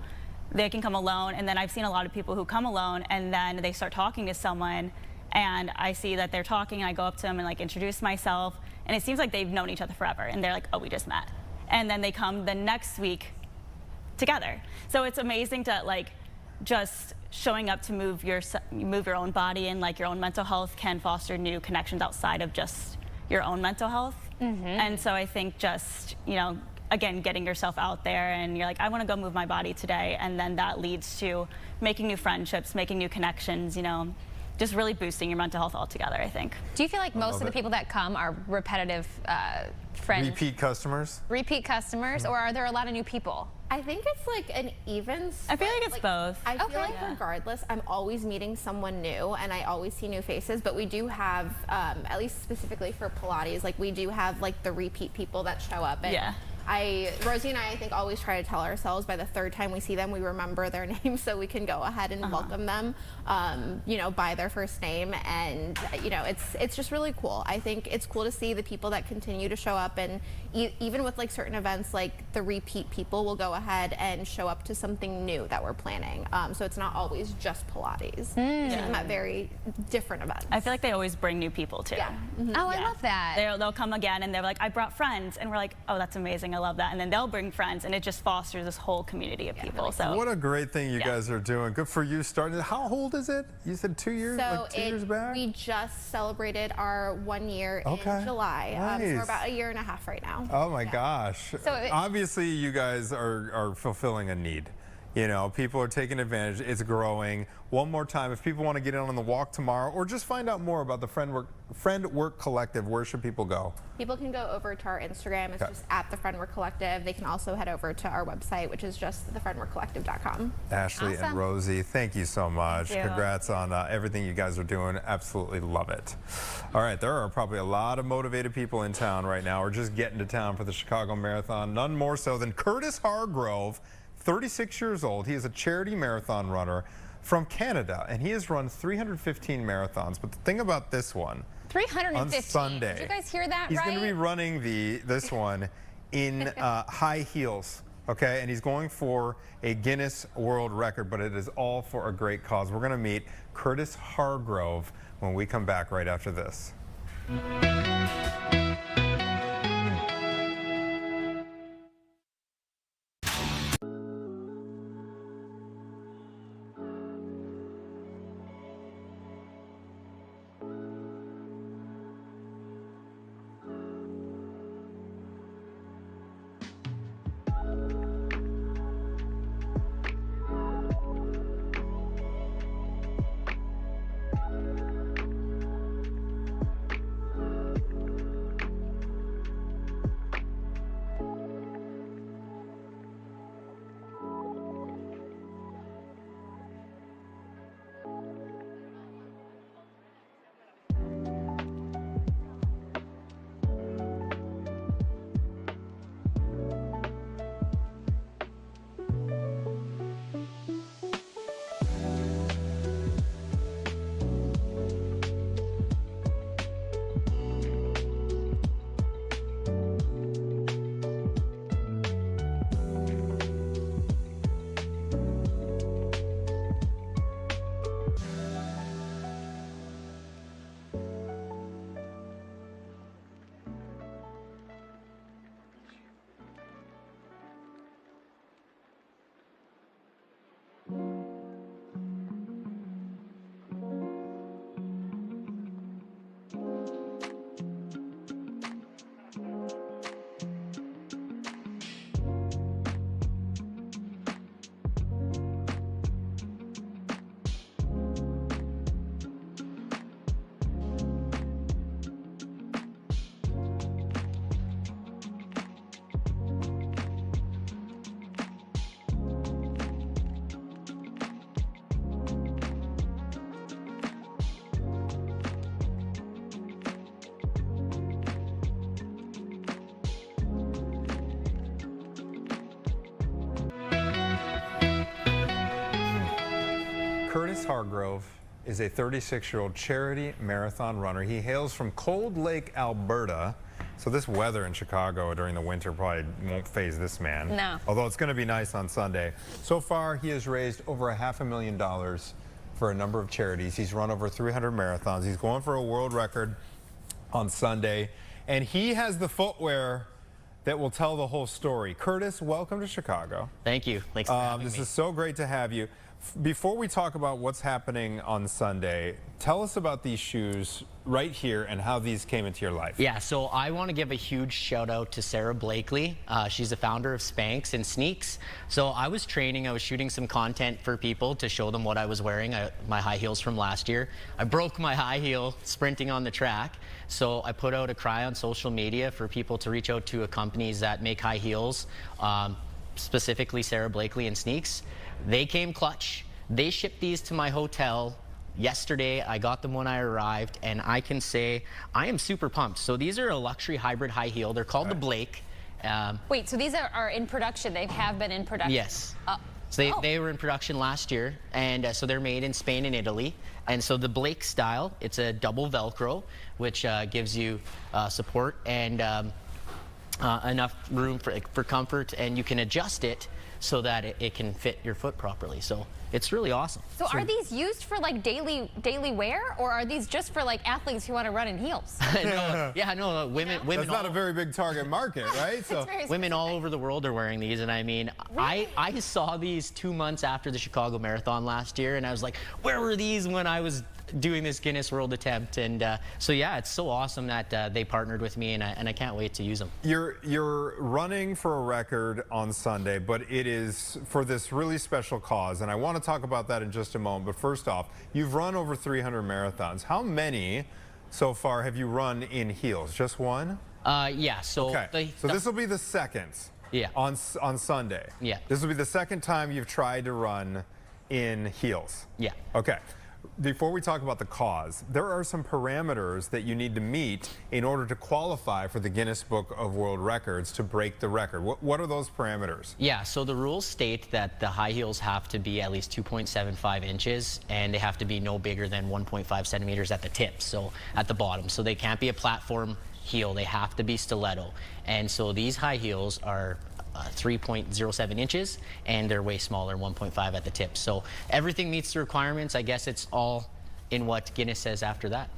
they can come alone, and then I've seen a lot of people who come alone and then they start talking to someone, and I see that they're talking, and I go up to them and like introduce myself, and it seems like they've known each other forever, and they're like, oh, we just met. And then they come the next week together. So it's amazing to like just showing up to move your own body, and like your own mental health can foster new connections outside of just your own mental health. And so I think just, you know, again, getting yourself out there, and you're like, I want to go move my body today, and then that leads to making new friendships, making new connections, you know, just really boosting your mental health altogether, I think. Do you feel like most of the people that come are repetitive friends? Repeat customers? Repeat customers, or are there a lot of new people? I think it's like an even split. I feel like it's both. I feel like regardless, I'm always meeting someone new, and I always see new faces, but we do have, at least specifically for Pilates, like we do have like the repeat people that show up. And Rosie and I think always try to tell ourselves by the third time we see them, we remember their name, so we can go ahead and welcome them, you know, by their first name. And you know, it's just really cool. I think it's cool to see the people that continue to show up, and even with like certain events, like the repeat people will go ahead and show up to something new that we're planning. So it's not always just Pilates. See them at very different events. I feel like they always bring new people too. Oh, I love that. They'll come again, and they're like, I brought friends, and we're like, oh, that's amazing, I love that. And then they'll bring friends, and it just fosters this whole community of people. So what a great thing you guys are doing. Good for you starting. How old is it? You said 2 years? So like 2 years back? we just celebrated our 1 year in July. So we're about a year and a half right now. Oh my gosh. So obviously you guys are fulfilling a need. You know, people are taking advantage. It's growing. One more time, if people want to get in on the walk tomorrow, or just find out more about the Friend Work Collective, where should people go? People can go over to our Instagram. It's just at the Friend Work Collective. They can also head over to our website, which is just thefriendworkcollective.com. Ashley and Rosie, thank you so much. Congrats on everything you guys are doing. Absolutely love it. All right, there are probably a lot of motivated people in town right now, or just getting to town for the Chicago Marathon. None more so than Curtis Hargrove, 36 years old. He is a charity marathon runner from Canada, and he has run 315 marathons. But the thing about this one, 315. on Sunday, Did you guys hear that he's right? going to be running this one in high heels. Okay, and he's going for a Guinness World Record, but it is all for a great cause. We're going to meet Curtis Hargrove when we come back right after this. Curtis Hargrove is a 36-year-old charity marathon runner. He hails from Cold Lake, Alberta, So this weather in Chicago during the winter probably won't faze this man. No. Although it's going to be nice on Sunday. So far, he has raised over $500,000 for a number of charities. He's run over 300 marathons. He's going for a world record on Sunday. And he has the footwear that will tell the whole story. Curtis, welcome to Chicago. Thank you. Thanks for having me. This is so great to have you. Before we talk about what's happening on Sunday, tell us about these shoes right here and how these came into your life. Yeah, so I want to give a huge shout out to Sarah Blakely. She's the founder of Spanx and Sneaks. So I was training, I was shooting some content for people to show them what I was wearing, my high heels from last year. I broke my high heel sprinting on the track. So I put out a cry on social media for people to reach out to companies that make high heels, specifically Sarah Blakely and Sneaks. They came clutch. They shipped these to my hotel yesterday. I got them when I arrived, and I can say I am super pumped. So these are a luxury hybrid high heel. They're called the Blake. Wait, so these are in production? They have been in production? Yes. So they were in production last year, and so they're made in Spain and Italy. And so the Blake style, it's a double Velcro, which gives you support and enough room for comfort, and you can adjust it so that it can fit your foot properly. So it's really awesome. So are these used for like daily wear, or are these just for like athletes who want to run in heels? No, women. That's not a very big target market, right? So women all over the world are wearing these, and I mean, really? I saw these 2 months after the Chicago Marathon last year, and I was like, where were these when I was doing this Guinness World attempt? And so yeah, it's so awesome that they partnered with me, and I can't wait to use them. You're running for a record on Sunday, but it is for this really special cause, and I want to talk about that in just a moment. But first off, you've run over 300 marathons. How many so far have you run in heels? Just one? Yeah. So okay. So this will be the second. Yeah. On Sunday. Yeah. This will be the second time you've tried to run in heels. Yeah. Okay. Before we talk about the cause, there are some parameters that you need to meet in order to qualify for the Guinness Book of World Records to break the record. What are those parameters? Yeah, so the rules state that the high heels have to be at least 2.75 inches, and they have to be no bigger than 1.5 centimeters at the tips, so at the bottom. So they can't be a platform heel, they have to be stiletto. And so these high heels are 3.07 inches, and they're way smaller, 1.5 at the tip. So everything meets the requirements. I guess it's all in what Guinness says after that.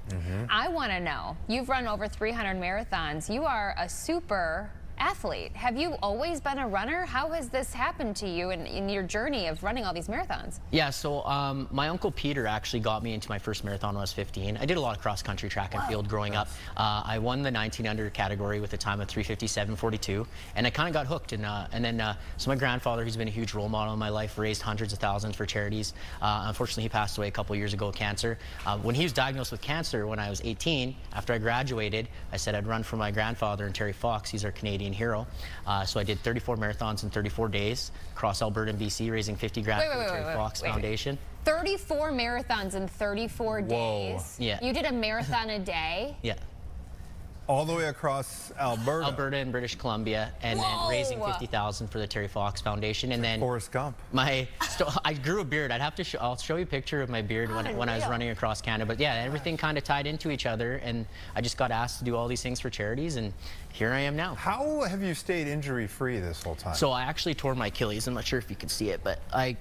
I want to know, you've run over 300 marathons. You are a super athlete. Have you always been a runner? How has this happened to you in your journey of running all these marathons? Yeah, so my uncle Peter actually got me into my first marathon when I was 15. I did a lot of cross country track and field growing up. I won the 19 under category with a time of 3:57.42, and I kind of got hooked. And then so my grandfather, who's been a huge role model in my life, raised hundreds of thousands for charities. Unfortunately, he passed away a couple years ago of cancer. When he was diagnosed with cancer when I was 18, after I graduated, I said I'd run for my grandfather and Terry Fox. He's our Canadian hero. So I did 34 marathons in 34 days across Alberta and BC, raising 50 grand for the Terry Fox Foundation. 34 marathons in 34 days. Yeah. You did a marathon a day? Yeah. All the way across Alberta. Alberta and British Columbia, and then raising 50,000 for the Terry Fox Foundation, and then Forrest Gump. I grew a beard. I'll show you a picture of my beard when I was running across Canada. But yeah, everything kind of tied into each other, and I just got asked to do all these things for charities, and here I am now. How have you stayed injury-free this whole time? So I actually tore my Achilles. I'm not sure if you can see it, but I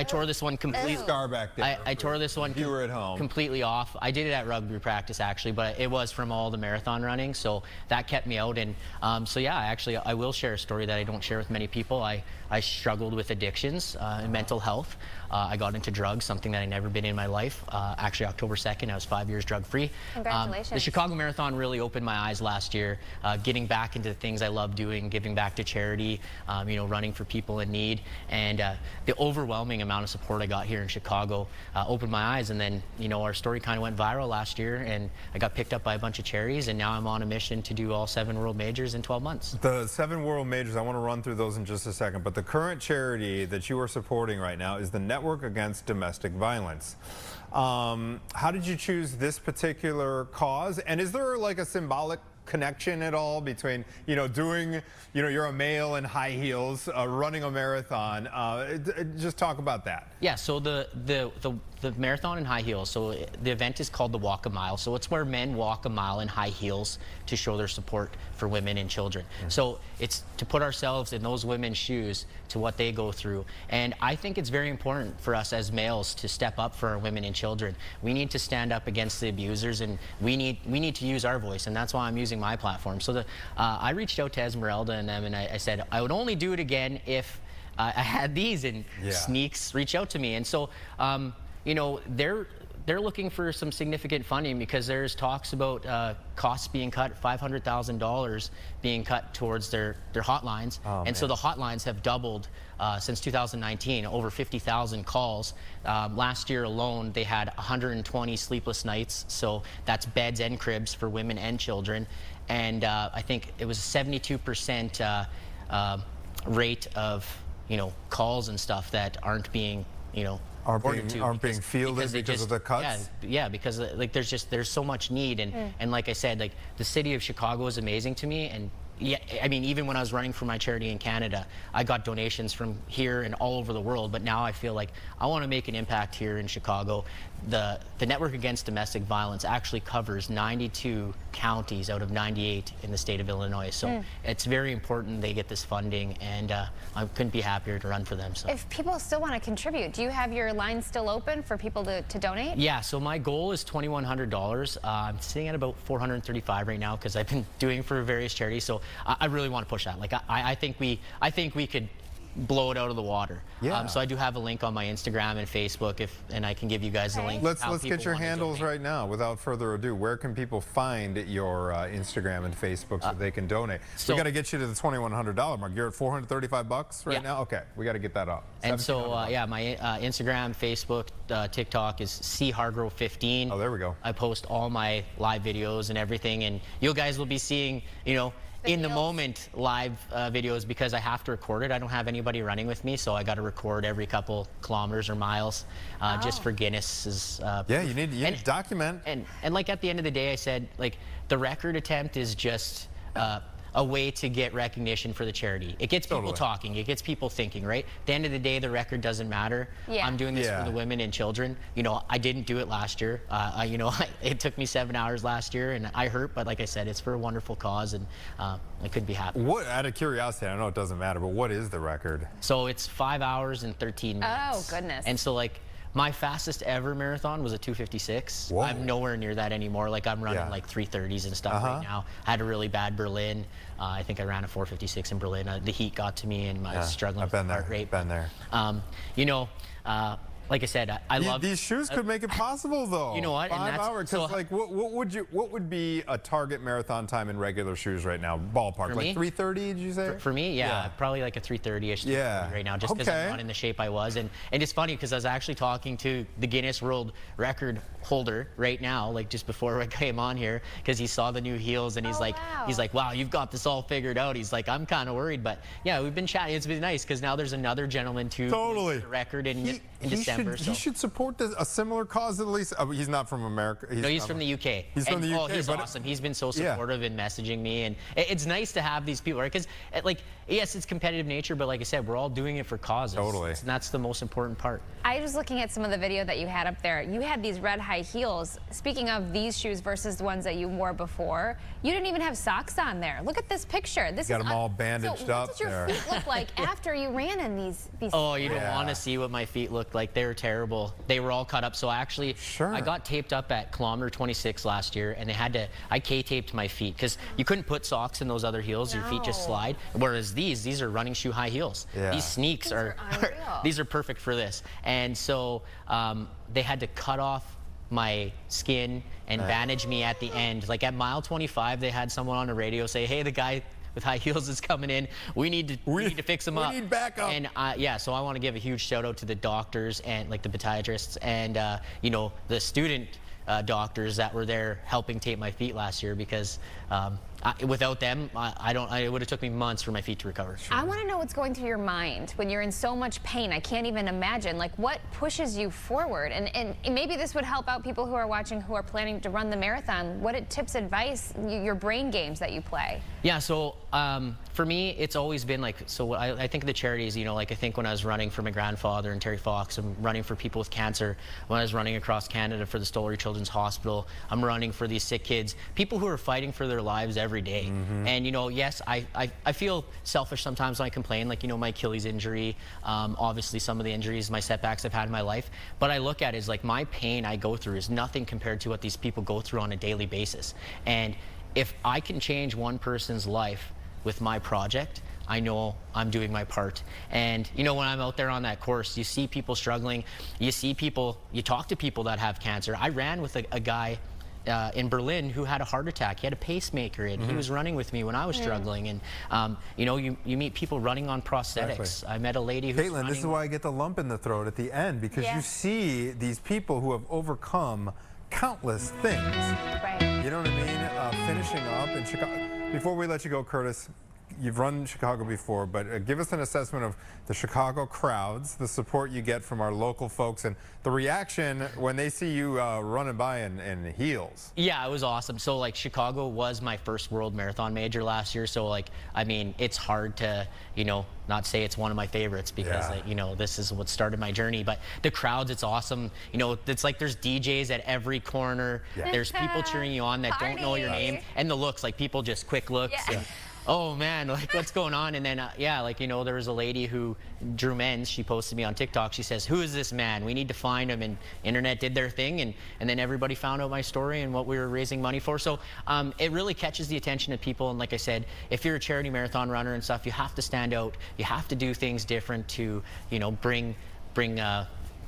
tore this one completely. Scar back there. I tore this one. You were at home. Completely off. I did it at rugby practice actually, but it was from all the marathon running, so that kept me out. And so yeah, I will share a story that I don't share with many people. I struggled with addictions and mental health. I got into drugs, something that I'd never been in my life. Actually, October 2nd, I was 5 years drug-free. Congratulations. The Chicago Marathon really opened my eyes last year, getting back into the things I love doing, giving back to charity, running for people in need. And the overwhelming amount of support I got here in Chicago opened my eyes. And then, our story kind of went viral last year, and I got picked up by a bunch of charities, and now I'm on a mission to do all 7 world majors in 12 months. The 7 world majors, I want to run through those in just a second, but the current charity that you are supporting right now is the Network Against Domestic Violence. How did you choose this particular cause? And is there like a symbolic connection at all between, doing, you're a male in high heels, running a marathon? Just talk about that. Yeah, so the the marathon in high heels. So the event is called the Walk a Mile. So it's where men walk a mile in high heels to show their support for women and children. So it's to put ourselves in those women's shoes to what they go through. And I think it's very important for us as males to step up for our women and children. We need to stand up against the abusers, and we need to use our voice, and that's why I'm using my platform. So I reached out to Esmeralda and them, and I said I would only do it again if I had these, and Sneaks reach out to me. And so, you know, they're looking for some significant funding because there's talks about costs being cut, $500,000 being cut towards their hotlines. And so the hotlines have doubled since 2019, over 50,000 calls. Last year alone, they had 120 sleepless nights. So that's beds and cribs for women and children. And I think it was a 72% rate of, you know, calls and stuff that aren't being, you know, aren't being fielded because of the cuts. Yeah, because like there's so much need, and like I said, like the city of Chicago is amazing to me, and yeah, I mean, even when I was running for my charity in Canada, I got donations from here and all over the world, but now I feel like I want to make an impact here in Chicago. The Network Against Domestic Violence actually covers 92 counties out of 98 in the state of Illinois, so it's very important they get this funding, and I couldn't be happier to run for them. So if people still want to contribute, do you have your line still open for people to donate? Yeah, so my goal is $2,100. I'm sitting at about $435 right now because I've been doing for various charities, so I really want to push that. Like I think we could blow it out of the water. Yeah. So I do have a link on my Instagram and Facebook, and I can give you guys the link. Let's get your handles right now. Without further ado, where can people find your Instagram and Facebook so they can donate? So we got to get you to the $2,100 mark. You're at $435 right now. Okay, we got to get that up. And so yeah, my Instagram, Facebook, TikTok is chargrove15. Oh, there we go. I post all my live videos and everything, and you guys will be seeing, you know, in the moment live videos because I have to record it. I don't have anybody running with me, so I got to record every couple kilometers or miles just for Guinness's. Yeah, you need to document. And like at the end of the day, I said, like, the record attempt is just a way to get recognition for the charity. It gets people talking. It gets people thinking, right? At the end of the day, the record doesn't matter. Yeah. I'm doing this for the women and children. You know, I didn't do it last year. You know, it took me 7 hours last year, and I hurt, but like I said, it's for a wonderful cause, and I couldn't be happy. What, out of curiosity, I know it doesn't matter, but what is the record? So it's 5 hours and 13 minutes. Oh, goodness. And so, like, my fastest ever marathon was a 2:56. Whoa. I'm nowhere near that anymore. Like, I'm running like 3:30s and stuff right now. I had a really bad Berlin. I think I ran a 4:56 in Berlin. The heat got to me, and I was struggling with heart rate. Been there. You know, like I said, I love these shoes. Could make it possible, though. You know what? 5 hours. Because like, what would be a target marathon time in regular shoes right now? Ballpark, like 3:30? Did you say? For me, yeah, probably like a 3:30ish. Yeah. Right now, just because I'm not in the shape I was, and it's funny because I was actually talking to the Guinness World Record holder right now, like just before I came on here, because he saw the new heels, and he's like, wow, you've got this all figured out. He's like, I'm kind of worried, but yeah, we've been chatting. It's been nice because now there's another gentleman too. Totally. The record in December. He should support a similar cause at least. He's not from America. No, he's from the UK. He's from the UK. Oh, he's awesome. He's been so supportive in messaging me, and it's nice to have these people, right? Because, like, yes, it's competitive nature, but like I said, we're all doing it for causes. Totally. And that's the most important part. I was looking at some of the video that you had up there. You had these red high heels. Speaking of these shoes versus the ones that you wore before, you didn't even have socks on there. Look at this picture. This got them all bandaged up What there. did your feet look like after you ran in these Oh, you don't want to see what my feet looked like. They were terrible. They were all cut up. So I got taped up at kilometer 26 last year, and I K-taped my feet because you couldn't put socks in those other heels. Your feet just slide. Whereas these are running shoe high heels. Yeah. These Sneaks these are perfect for this. And so they had to cut off my skin and bandage me at the end. Like at mile 25, they had someone on the radio say, hey, the guy with high heels is coming in. We need to fix him up. We need backup. And yeah, so I want to give a huge shout out to the doctors and like the podiatrists and you know, the student doctors that were there helping tape my feet last year because without them, it would have took me months for my feet to recover. I want to know what's going through your mind when you're in so much pain. I can't even imagine. Like, what pushes you forward? And maybe this would help out people who are watching who are planning to run the marathon. What tips, advice, your brain games that you play? Yeah, so for me, it's always been like, so I think of the charities, you know, like I think when I was running for my grandfather and Terry Fox, I'm running for people with cancer. When I was running across Canada for the Stollery Children's Hospital, I'm running for these sick kids, people who are fighting for their lives every day. And, you know, yes, I feel selfish sometimes when I complain, like, you know, my Achilles injury, obviously some of the injuries, my setbacks I've had in my life. But I look at it as like my pain I go through is nothing compared to what these people go through on a daily basis. And if I can change one person's life with my project, I know I'm doing my part. And you know, when I'm out there on that course, you see people struggling, you see people, you talk to people that have cancer. I ran with a guy in Berlin who had a heart attack. He had a pacemaker in. He was running with me when I was struggling. And you know, you meet people running on prosthetics. Exactly. I met a lady who's Caitlin, this is why I get the lump in the throat at the end, because you see these people who have overcome countless things. Right. You know what I mean? Finishing up in Chicago. Before we let you go, Curtis, you've run Chicago before, but give us an assessment of the Chicago crowds, the support you get from our local folks, and the reaction when they see you running by in heels. Yeah, it was awesome. So like Chicago was my first world marathon major last year. So like, I mean, it's hard to, you know, not say it's one of my favorites because you know, this is what started my journey. But the crowds, it's awesome. You know, it's like there's DJs at every corner. There's people cheering you on that don't know your name. And the looks, like people just quick looks. And, oh man, like what's going on? And then yeah, like, you know, there was a lady who drew men's. She posted me on TikTok. She says, who is this man? We need to find him. And internet did their thing, and then everybody found out my story and what we were raising money for. So it really catches the attention of people. And like I said, if you're a charity marathon runner and stuff, you have to stand out. You have to do things different to, you know, bring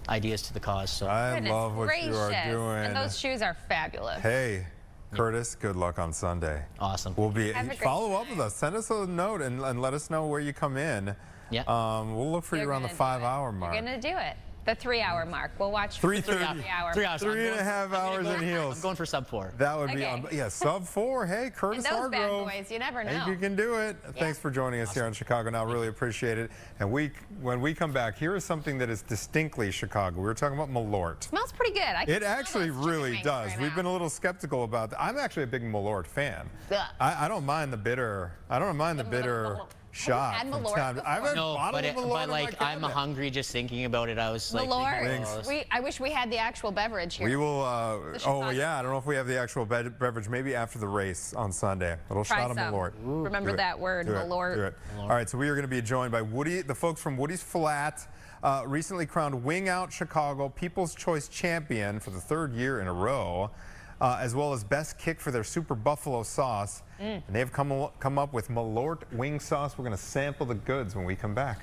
ideas to the cause. So I love what you are doing. And those shoes are fabulous. Hey, Curtis, good luck on Sunday. Awesome. We'll be follow up with us. Send us a note and let us know where you come in. Yeah. We'll look for you around the 5-hour mark. You're gonna do it. The 3-hour mark. We'll watch 3:30. 3-hour. 3 hours. 3.5 hours in heels. I'm going for sub 4. That would be sub 4. Hey, Curtis And those bad Hargrove. boys, you never I know. think you can do it. Thanks for joining us here on Chicago Now. Really appreciate it. And when we come back, here is something that is distinctly Chicago. We were talking about Malört. Smells pretty good. It actually really does. We've been a little skeptical about that. I'm actually a big Malört fan. I don't mind the bitter. I don't mind the bitter shot. Have you had from Malört time. before? I've had No, bottled but Malört in my like I'm cabinet. hungry just thinking about it. I was like, Malört. I wish we had the actual beverage here. We will. Oh yeah, I don't know if we have the actual beverage. Maybe after the race on Sunday. A little Try shot of some. Malört. Remember that word, Malört. Do it. All right, so we are going to be joined by the folks from Woody's Flat, recently crowned Wing Out Chicago People's Choice Champion for the 3rd year in a row, as well as Best Kick for their Super Buffalo Sauce. And they've come up with Malört wing sauce. We're going to sample the goods when we come back.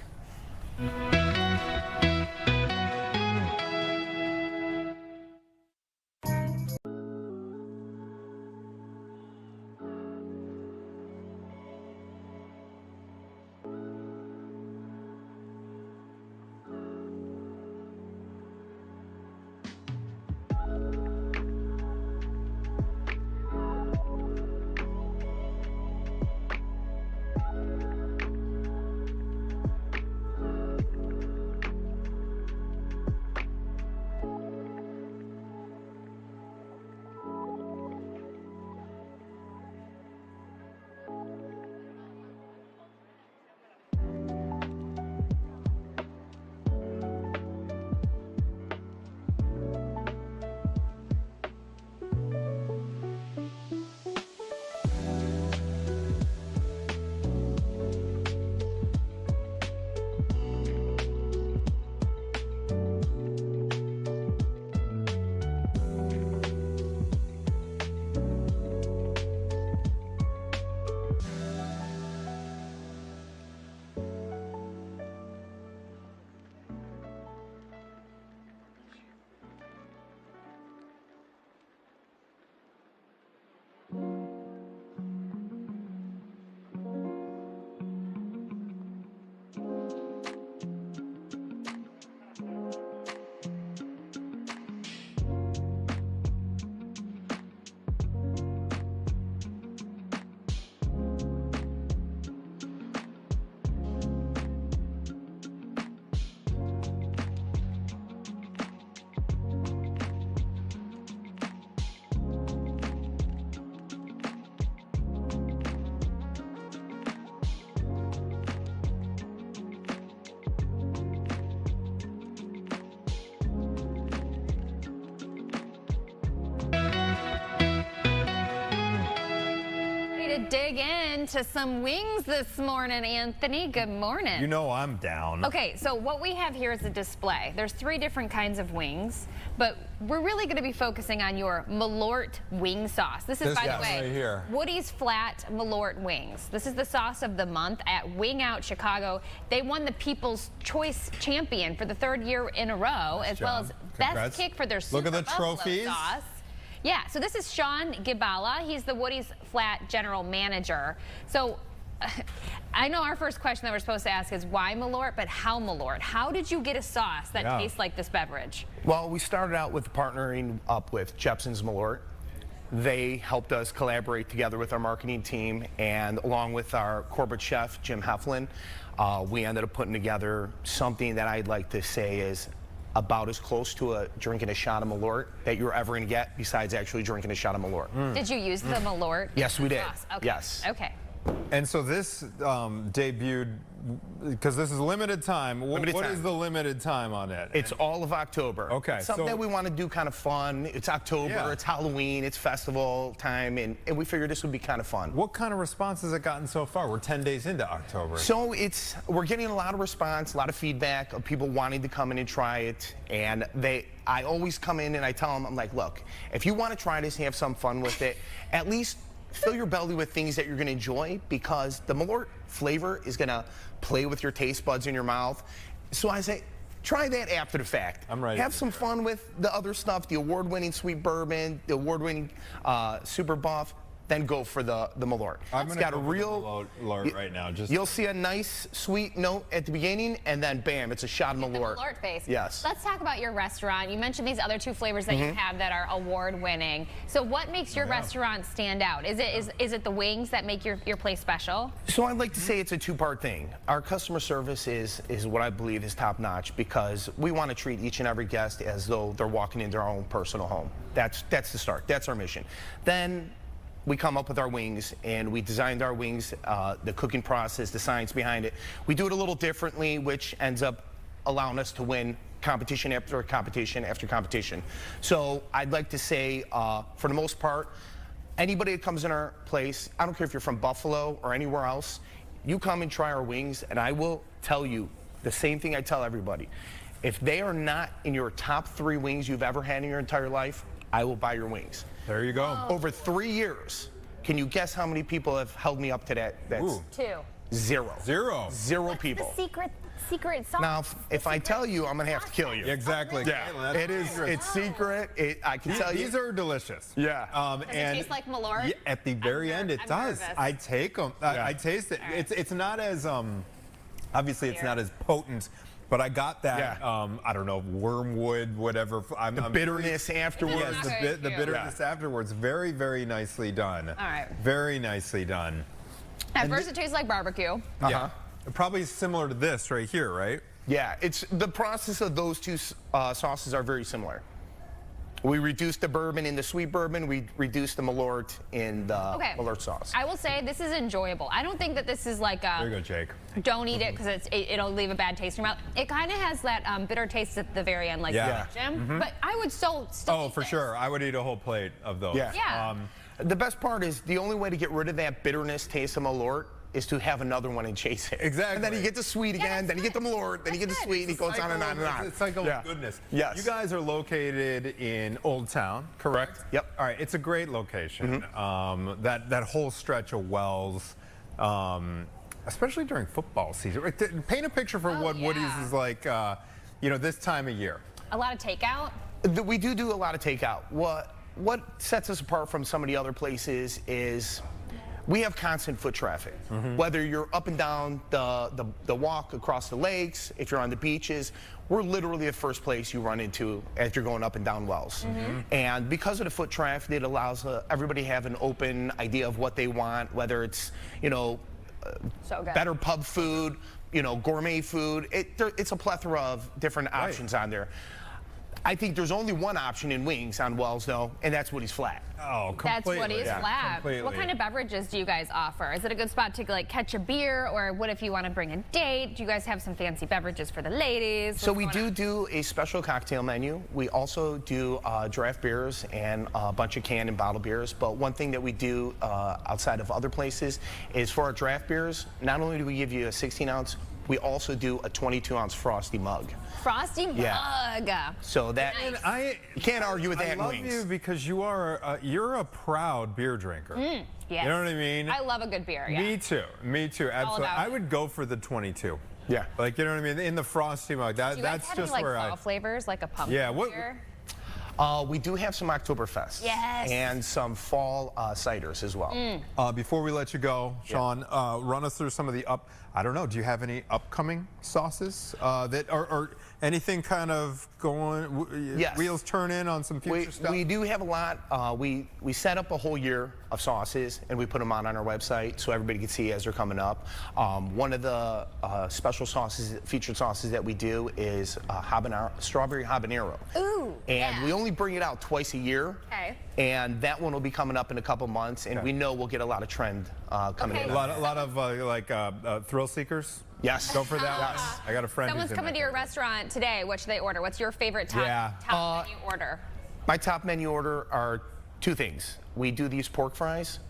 dig into some wings this morning, Anthony. Good morning. You know I'm down. Okay, so what we have here is a display. There's 3 different kinds of wings, but we're really going to be focusing on your Malört wing sauce. This is, by the way, right here. Woody's Flat Malört wings. This is the sauce of the month at Wing Out Chicago. They won the People's Choice Champion for the 3rd year in a row, as well as Best Kick for their Super Look at the Buffalo trophies. sauce. Yeah, so this is Sean Gibala. He's the Woody's Flat General Manager. So I know our first question that we're supposed to ask is why Malört, but how Malört? How did you get a sauce that tastes like this beverage? Well, we started out with partnering up with Jepson's Malört. They helped us collaborate together with our marketing team, and along with our corporate chef, Jim Heflin, we ended up putting together something that I'd like to say is about as close to drinking a shot of Malört that you're ever going to get, besides actually drinking a shot of Malört. Did you use the Malört? Yes, we did. Sauce? Okay. Yes. Okay. And so this debuted, because this is limited time. What is the limited time on it? It's all of October. Okay. It's something that we want to do kind of fun. It's October, Yeah. it's Halloween, it's festival time, and we figured this would be kind of fun. What kind of response has it gotten so far? We're 10 days into October. So we're getting a lot of response, a lot of feedback of people wanting to come in and try it. And I always come in and I tell them, I'm like, look, if you want to try this and have some fun with it, at least fill your belly with things that you're going to enjoy, because the Malört flavor is going to play with your taste buds in your mouth. So I say, try that after the fact. I'm ready. Have some fun with the other stuff, the award-winning sweet bourbon, the award-winning super buff. Then go for the Malört. I'm going to go for the Malört right now. You'll see a nice sweet note at the beginning, and then bam, it's a shot of Malört. The Malört face. Yes. Let's talk about your restaurant. You mentioned these other 2 flavors that you have that are award-winning. So what makes your restaurant stand out? Is it the wings that make your place special? So I'd like to say it's a 2-part thing. Our customer service is what I believe is top-notch, because we want to treat each and every guest as though they're walking into their own personal home. That's the start. That's our mission. Then we come up with our wings, and we designed our wings, the cooking process, the science behind it. We do it a little differently, which ends up allowing us to win competition after competition after competition. So I'd like to say, for the most part, anybody that comes in our place, I don't care if you're from Buffalo or anywhere else, you come and try our wings, and I will tell you the same thing I tell everybody. If they are not in your top 3 wings you've ever had in your entire life, I will buy your wings. There you go. Over 3 years, can you guess how many people have held me up to that? That's 2. 0. 0. 0 people. The secret sauce. Now, if I tell you, I'm gonna have to kill you. Exactly. Yeah, it is. It's secret. I can tell you. These are delicious. Yeah. Does it taste like Malört? Yeah, at the very end, it does. nervous. I take them. I taste it. Right. It's not as obviously it's not as potent. But I got that, I don't know, wormwood, whatever. The bitterness afterwards. Yes, the bitterness afterwards. Very, very nicely done. All right. Very nicely done. At first, it tastes like barbecue. Yeah. Probably similar to this right here, right? Yeah, it's the process of those 2 sauces are very similar. We reduced the bourbon in the sweet bourbon. We reduced the Malört in the Malört sauce. I will say this is enjoyable. I don't think that this is like a... There you go, Jake. Don't eat it because it'll leave a bad taste in your mouth. It kind of has that bitter taste at the very end, like Jim. But I would still eat for this. sure. I would eat a whole plate of those. Yeah. The best part is the only way to get rid of that bitterness taste of Malört is to have another one and chase it. Exactly. And then you get the sweet again, then you get the Malört, then you get the sweet, and it goes on and on and on. It's a cycle of goodness. Yes. You guys are located in Old Town, correct? Yep. All right, it's a great location. That whole stretch of wells, especially during football season. Paint a picture for what Woody's is like, this time of year. A lot of takeout? We do a lot of takeout. What sets us apart from some of the other places is we have constant foot traffic. Whether you're up and down the walk across the lakes, if you're on the beaches, we're literally the first place you run into as you're going up and down wells. And because of the foot traffic, it allows everybody to have an open idea of what they want, whether it's, better pub food, gourmet food. It's a plethora of different options on there. I think there's only one option in wings on Wells, though, and that's Woody's Flat. Oh, That's completely. what is flat. Completely. What kind of beverages do you guys offer? Is it a good spot to like catch a beer, or what if you want to bring a date? Do you guys have some fancy beverages for the ladies? So What's we going do on? a special cocktail menu. We also do draft beers and a bunch of canned and bottled beers. But one thing that we do outside of other places is for our draft beers, not only do we give you a 16-ounce, we also do a 22-ounce frosty mug. Frosty mug. So that you can't argue with that I in love wings. you because you're a proud beer drinker. Yes. You know what I mean? I love a good beer. Yeah. Me too. Me too. Absolutely. about I it. would go for the 22. Yeah. Like, you know what I mean? In the frosty mug. Do you guys That's have just any, like, where fall flavors, like a pumpkin Yeah, what- beer? We do have some Oktoberfest. Yes. And some fall ciders as well. Before we let you go, Sean, run us through some of the I don't know, do you have any upcoming sauces that or anything kind of going, Yes. wheels turn in on some future stuff? We do have a lot. We set up a whole year of sauces and we put them on our website so everybody can see as they're coming up. One of the special sauces, featured sauces that we do is strawberry habanero. Ooh, And we only bring it out twice a year. Okay. And that one will be coming up in a couple months, and we know we'll get a lot of trend coming Okay. in. A lot of thrill seekers. Yes. Go for that. Yes. I got a friend. Someone's who's in coming that to your category. restaurant today. What should they order? What's your favorite top menu order? My top menu order are two things. We do these pork fries.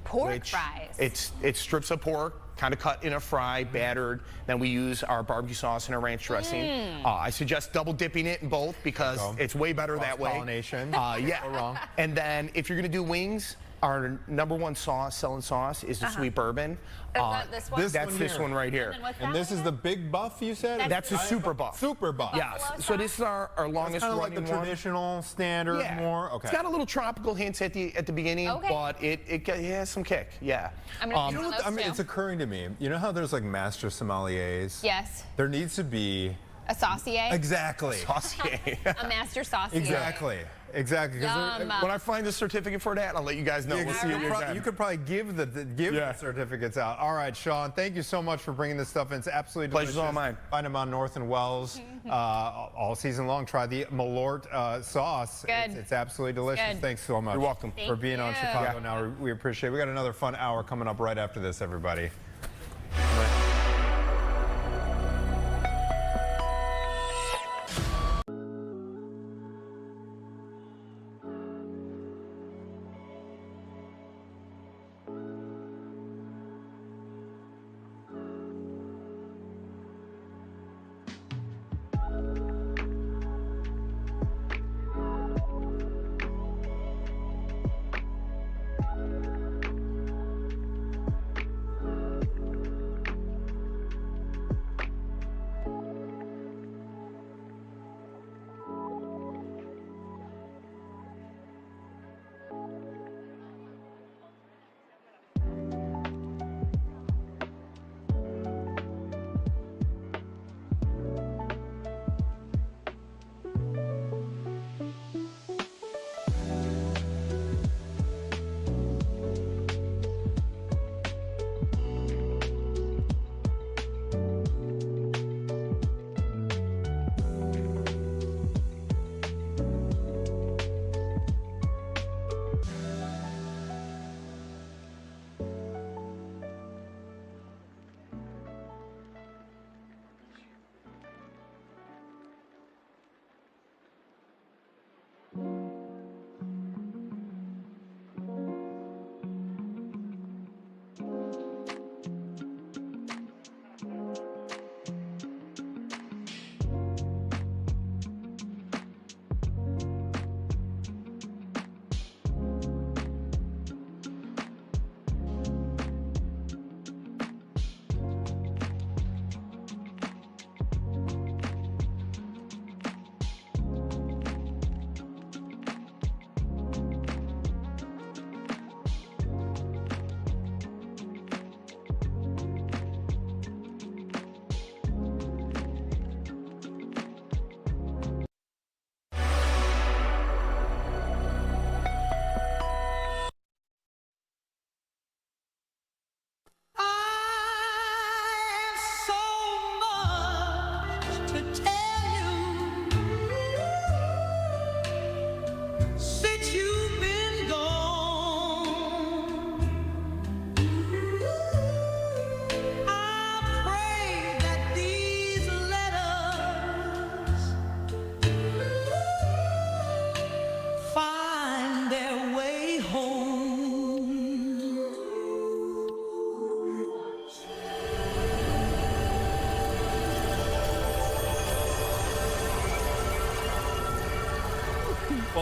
Pork fries. It's strips of pork, kind of cut in a fry, battered. Then we use our barbecue sauce and our ranch dressing. I suggest double dipping it in both because it's way better that way. Cross-pollination. Yeah. Go wrong. And then if you're gonna do wings, our #1 selling sauce is the sweet bourbon. Is that this one? That's this one right here. And what's And that this one is the big buff you said? That's the super buff. Super buff. Yes. Buffalo So this is our longest Kind of like running the one. traditional standard Yeah. more. Okay. It's got a little tropical hints at the beginning, Okay. but it has some kick. Yeah. I'm gonna You know what, those I mean, two. it's occurring to me. You know how there's like master sommeliers? Yes. There needs to be A saucier. exactly. Saucier. A master saucier. Exactly. 'Cause Yum. When I find the certificate for that, I'll let you guys know. you, We'll could- see you you could pro- again. you could probably give the certificates out. All right, Sean, thank you so much for bringing this stuff in. It's absolutely Pleasure's delicious. all mine. Find them on North and Wells all season long. Try the Malört sauce. Good. It's absolutely delicious. Good. Thanks so much. You're welcome. For being on you. Chicago Now. We appreciate it. We got another fun hour coming up right after this, everybody.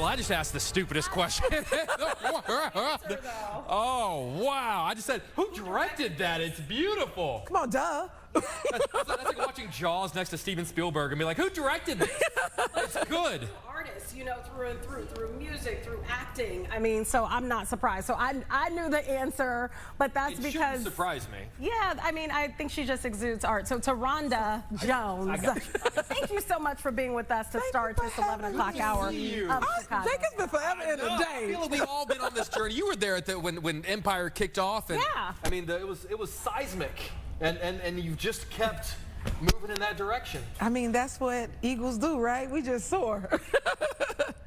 I just asked the stupidest question. Oh, wow. I just said, who directed that? It's beautiful. Come on, duh. That's like watching Jaws next to Steven Spielberg and be like, who directed this? It's good. Artists, you know, through and through music, through acting. I mean, so I'm not surprised. So I knew the answer, but that's It because shouldn't surprise me. Yeah, I mean, I think she just exudes art. So to Rhonda Jones, thank you so much for being with us to start this 11 o'clock hour of Chicago. Jacob's been forever in a day. I feel like we've all been on this journey. You were there at when Empire kicked off, and yeah. I mean, it was seismic, and you've just kept moving in that direction. I mean, that's what Eagles do, right? We just soar.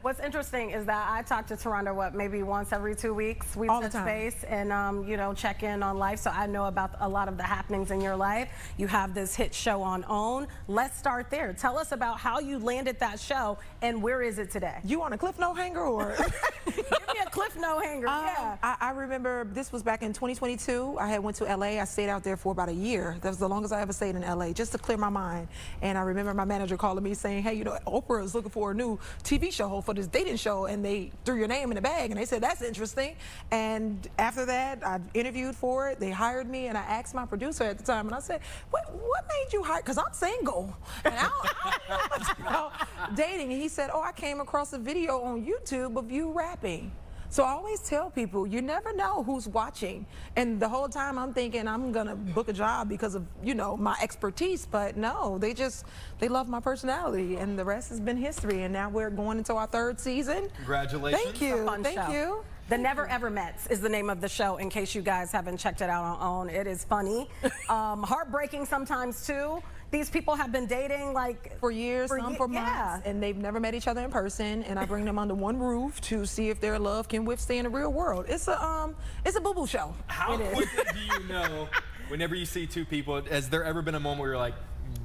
What's interesting is that I talk to Toronto, maybe once every 2 weeks. We touch base and, you know, check in on life. So I know about a lot of the happenings in your life. You have this hit show on OWN. Let's start there. Tell us about how you landed that show and where is it today? You want a Cliff Note hanger or? Give me a Cliff Note hanger, yeah. I remember this was back in 2022. I had went to LA. I stayed out there for about a year. That was the longest I ever stayed in LA, just to clear my mind. And I remember my manager calling me saying, hey, you know, Oprah is looking for a new TV show for this dating show, and they threw your name in the bag, and they said, that's interesting. And after that, I interviewed for it. They hired me, and I asked my producer at the time, and I said, what made you hire? Because I'm single, and I don't know much about dating. And he said, oh, I came across a video on YouTube of you rapping. So I always tell people, you never know who's watching. And the whole time I'm thinking I'm gonna book a job because of, you know, my expertise, but no, they love my personality, and the rest has been history. And now we're going into our 3rd season. Congratulations. Thank you, thank you. The Never Ever Mets is the name of the show, in case you guys haven't checked it out on OWN. It is funny, heartbreaking sometimes too. These people have been dating like for years, some for months, and they've never met each other in person. And I bring them under one roof to see if their love can withstand the real world. It's a boo-boo show. How quickly do you know, whenever you see two people, has there ever been a moment where you're like,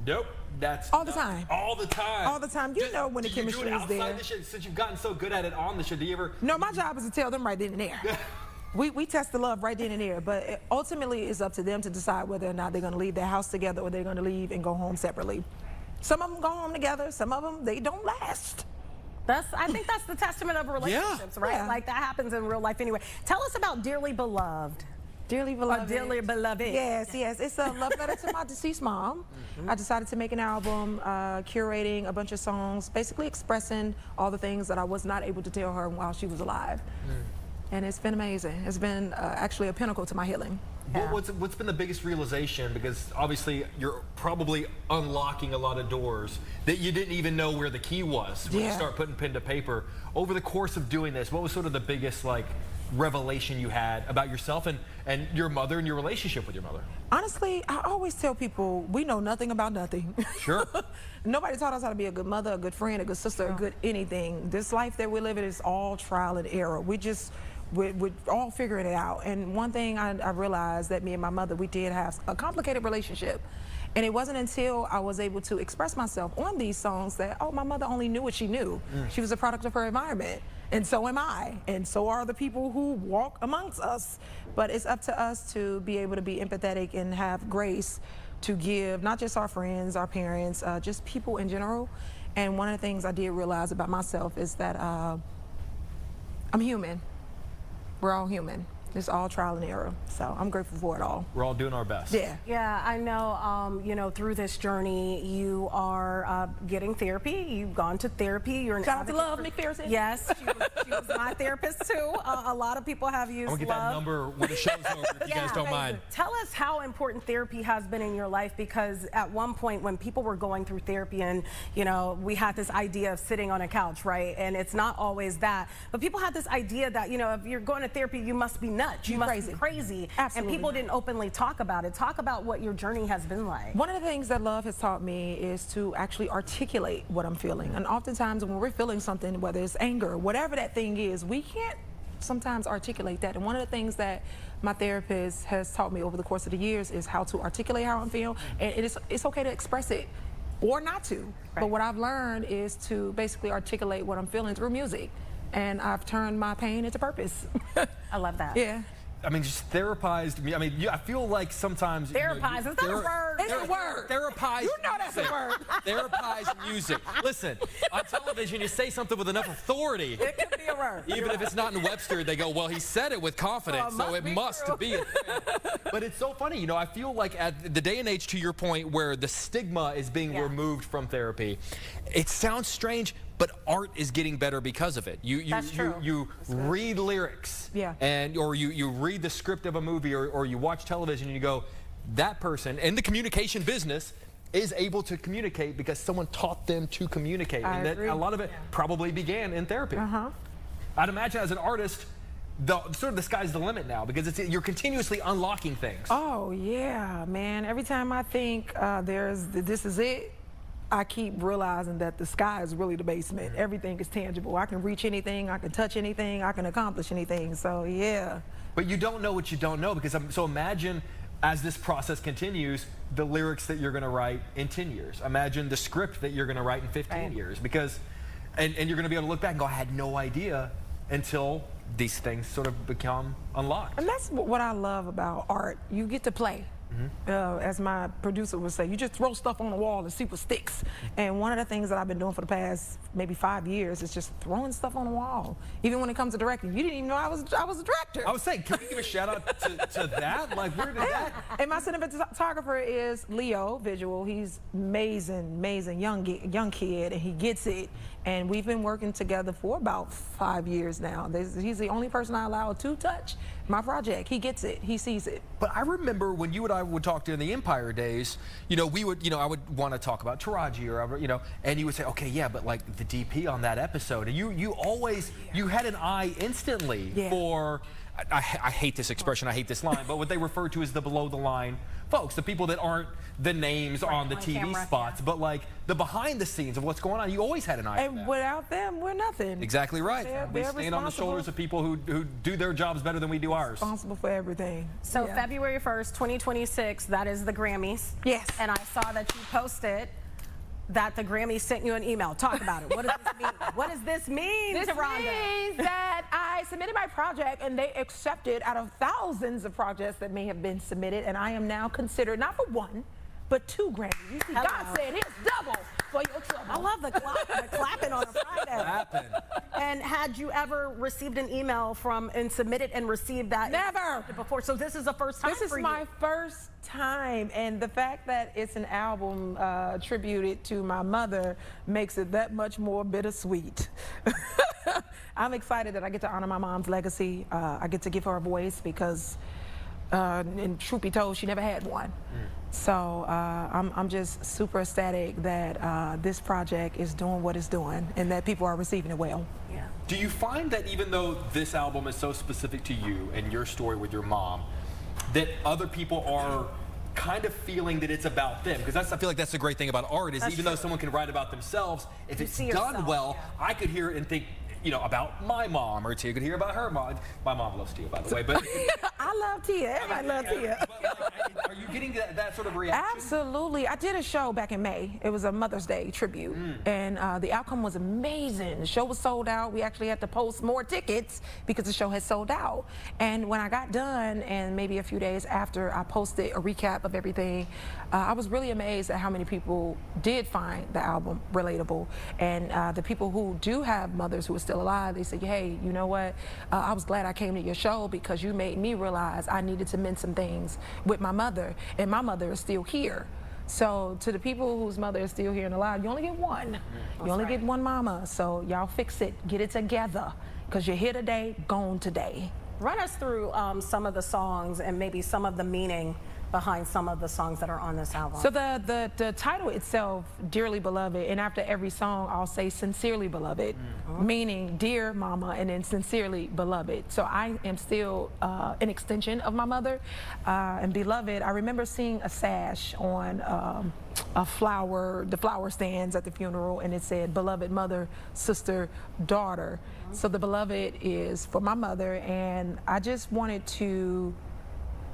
nope, that's all the time. All the time. All the time. You know when the chemistry is there. The show, since you've gotten so good at it on the show, do you ever? No, my job is to tell them right then and there. We test the love right then and there, but ultimately it's up to them to decide whether or not they're going to leave their house together or they're going to leave and go home separately. Some of them go home together, some of them, they don't last. I think that's the testament of relationships, right? Yeah. Like that happens in real life anyway. Tell us about Dearly Beloved. Dearly Beloved. Dearly Beloved. Yes, yes. It's a love letter to my deceased mom. I decided to make an album curating a bunch of songs, basically expressing all the things that I was not able to tell her while she was alive. And it's been amazing. It's been actually a pinnacle to my healing. Yeah. What's been the biggest realization? Because obviously you're probably unlocking a lot of doors that you didn't even know where the key was when you start putting pen to paper. Over the course of doing this, what was sort of the biggest revelation you had about yourself and your mother and your relationship with your mother? Honestly, I always tell people we know nothing about nothing. Sure. Nobody taught us how to be a good mother, a good friend, a good sister, a good anything. This life that we're living is all trial and error. We're all figuring it out. And one thing I realized that me and my mother, we did have a complicated relationship. And it wasn't until I was able to express myself on these songs that, oh, my mother only knew what she knew. She was a product of her environment. And so am I. And so are the people who walk amongst us. But it's up to us to be able to be empathetic and have grace to give not just our friends, our parents, just people in general. And one of the things I did realize about myself is that I'm human. We're all human. It's all trial and error. So I'm grateful for it all. We're all doing our best. Yeah. Yeah, I know, you know, through this journey, you are getting therapy. You've gone to therapy. You're an Shout out to Love McPherson. Yes, she was my therapist too. A lot of people have used I'm gonna get that number when the show's over, if you guys don't mind. Tell us how important therapy has been in your life, because at one point when people were going through therapy and, you know, we had this idea of sitting on a couch, right? And it's not always that. But people had this idea that, you know, if you're going to therapy, you must be nuts. You must be crazy. Absolutely. And people didn't openly talk about it. Talk about what your journey has been like. One of the things that love has taught me is to actually articulate what I'm feeling. And oftentimes when we're feeling something, whether it's anger, whatever that thing is, we can't sometimes articulate that. And one of the things that my therapist has taught me over the course of the years is how to articulate how I'm feeling. And it's okay to express it or not to. Right. But what I've learned is to basically articulate what I'm feeling through music. And I've turned my pain into purpose. I love that. Yeah. I mean, just therapized me. I mean, I feel like sometimes Therapized, is that a word? It's a word. Therapized. You know that's a word. Therapized music. Listen, on television, you say something with enough authority. It could be a word. Even if it's not in Webster, they go, well, he said it with confidence, so it must be a thing. But it's so funny, I feel like at the day and age, to your point, where the stigma is being removed from therapy, it sounds strange, but art is getting better because of it. You read lyrics, or you read the script of a movie, or you watch television and you go, that person in the communication business is able to communicate because someone taught them to communicate. I and agree. that a lot of it probably began in therapy. I'd imagine as an artist, sort of the sky's the limit now, because you're continuously unlocking things. Oh yeah, man. Every time I think this is it, I keep realizing that the sky is really the basement. Everything is tangible. I can reach anything, I can touch anything, I can accomplish anything. So yeah. But you don't know what you don't know, because so imagine as this process continues, the lyrics that you're going to write in 10 years. Imagine the script that you're going to write in 15 years, because and you're going to be able to look back and go, I had no idea until these things sort of become unlocked. And that's what I love about art. You get to play. As my producer would say, you just throw stuff on the wall and see what sticks. And one of the things that I've been doing for the past maybe 5 years is just throwing stuff on the wall. Even when it comes to directing, you didn't even know I was a director. I was saying, can we give a shout out to that? Like, where did that? And my cinematographer is Leo Visual. He's amazing young kid, and he gets it. And we've been working together for about 5 years now. He's the only person I allow to touch my project. He gets it. He sees it. But I remember when you and I would talk during the Empire days, we would, I would want to talk about Taraji or, and you would say, okay, yeah, but like the DP on that episode, and you always, you had an eye instantly for, I hate this expression, I hate this line, but what they refer to as the below the line folks, the people that aren't the names on the TV camera, spots, but like the behind the scenes of what's going on. You always had an eye on that. And without them, we're nothing. Exactly right. We stand on the shoulders of people who do their jobs better than we do ours. Responsible for everything. So February 1st, 2026, that is the Grammys. Yes. And I saw that you posted that the Grammys sent you an email. Talk about it. What does this mean? What does this mean, This Rhonda? means that I submitted my project and they accepted out of thousands of projects that may have been submitted, and I am now considered not for one, but 2 Grammys. You see, God said here's double for your trouble. I love the clapping on a Friday. Clapping. And had you ever received an email from and submitted and received that? Never. Before, so this is the first time for you? This is my first time, and the fact that it's an album attributed to my mother makes it that much more bittersweet. I'm excited that I get to honor my mom's legacy. I get to give her a voice because, and truth be told, she never had one. So I'm just super ecstatic that this project is doing what it's doing and that people are receiving it well. Yeah. Do you find that even though this album is so specific to you and your story with your mom, that other people are kind of feeling that it's about them? Because I feel like that's the great thing about art is even though someone can write about themselves, if it's done well, I could hear it and think, about my mom, or Tia could hear about her mom. My mom loves Tia, by the way. But I love Tia. Everybody loves Tia. But like, are you getting that sort of reaction? Absolutely. I did a show back in May. It was a Mother's Day tribute, and the outcome was amazing. The show was sold out. We actually had to post more tickets because the show had sold out. And when I got done, and maybe a few days after I posted a recap of everything, I was really amazed at how many people did find the album relatable. And the people who do have mothers who are still alive, they say, hey, you know what? I was glad I came to your show because you made me realize I needed to mend some things with my mother, and my mother is still here. So to the people whose mother is still here and alive, you only get one. You only get one mama. So y'all fix it, get it together, because you're here today, gone today. Run us through some of the songs and maybe some of the meaning behind some of the songs that are on this album. So the title itself, Dearly Beloved, and after every song I'll say Sincerely Beloved, meaning dear mama and then sincerely beloved. So I am still an extension of my mother, and beloved. I remember seeing a sash on the flower stands at the funeral, and it said beloved mother, sister, daughter. So the beloved is for my mother, and I just wanted to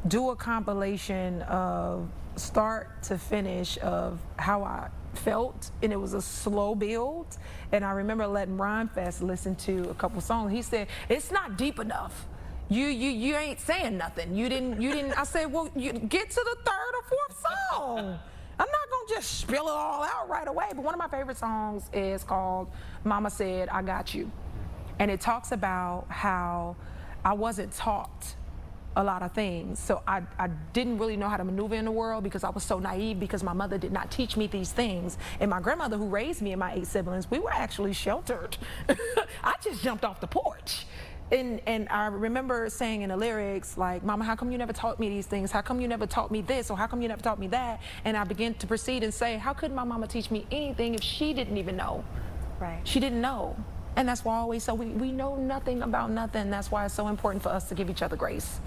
do a compilation of start to finish of how I felt, and it was a slow build. And I remember letting Rhyme Fest listen to a couple songs. He said, it's not deep enough. you ain't saying nothing. You didn't. I said, well, you get to the third or fourth song. I'm not gonna just spill it all out right away. But one of my favorite songs is called Mama Said I Got You. And it talks about how I wasn't taught a lot of things. So I didn't really know how to maneuver in the world because I was so naive because my mother did not teach me these things. And my grandmother, who raised me and my 8 siblings, we were actually sheltered. I just jumped off the porch. And I remember saying in the lyrics, like, Mama, how come you never taught me these things? How come you never taught me this? Or how come you never taught me that? And I began to proceed and say, how could my mama teach me anything if she didn't even know? Right. She didn't know. And that's why I always say we know nothing about nothing. That's why it's so important for us to give each other grace.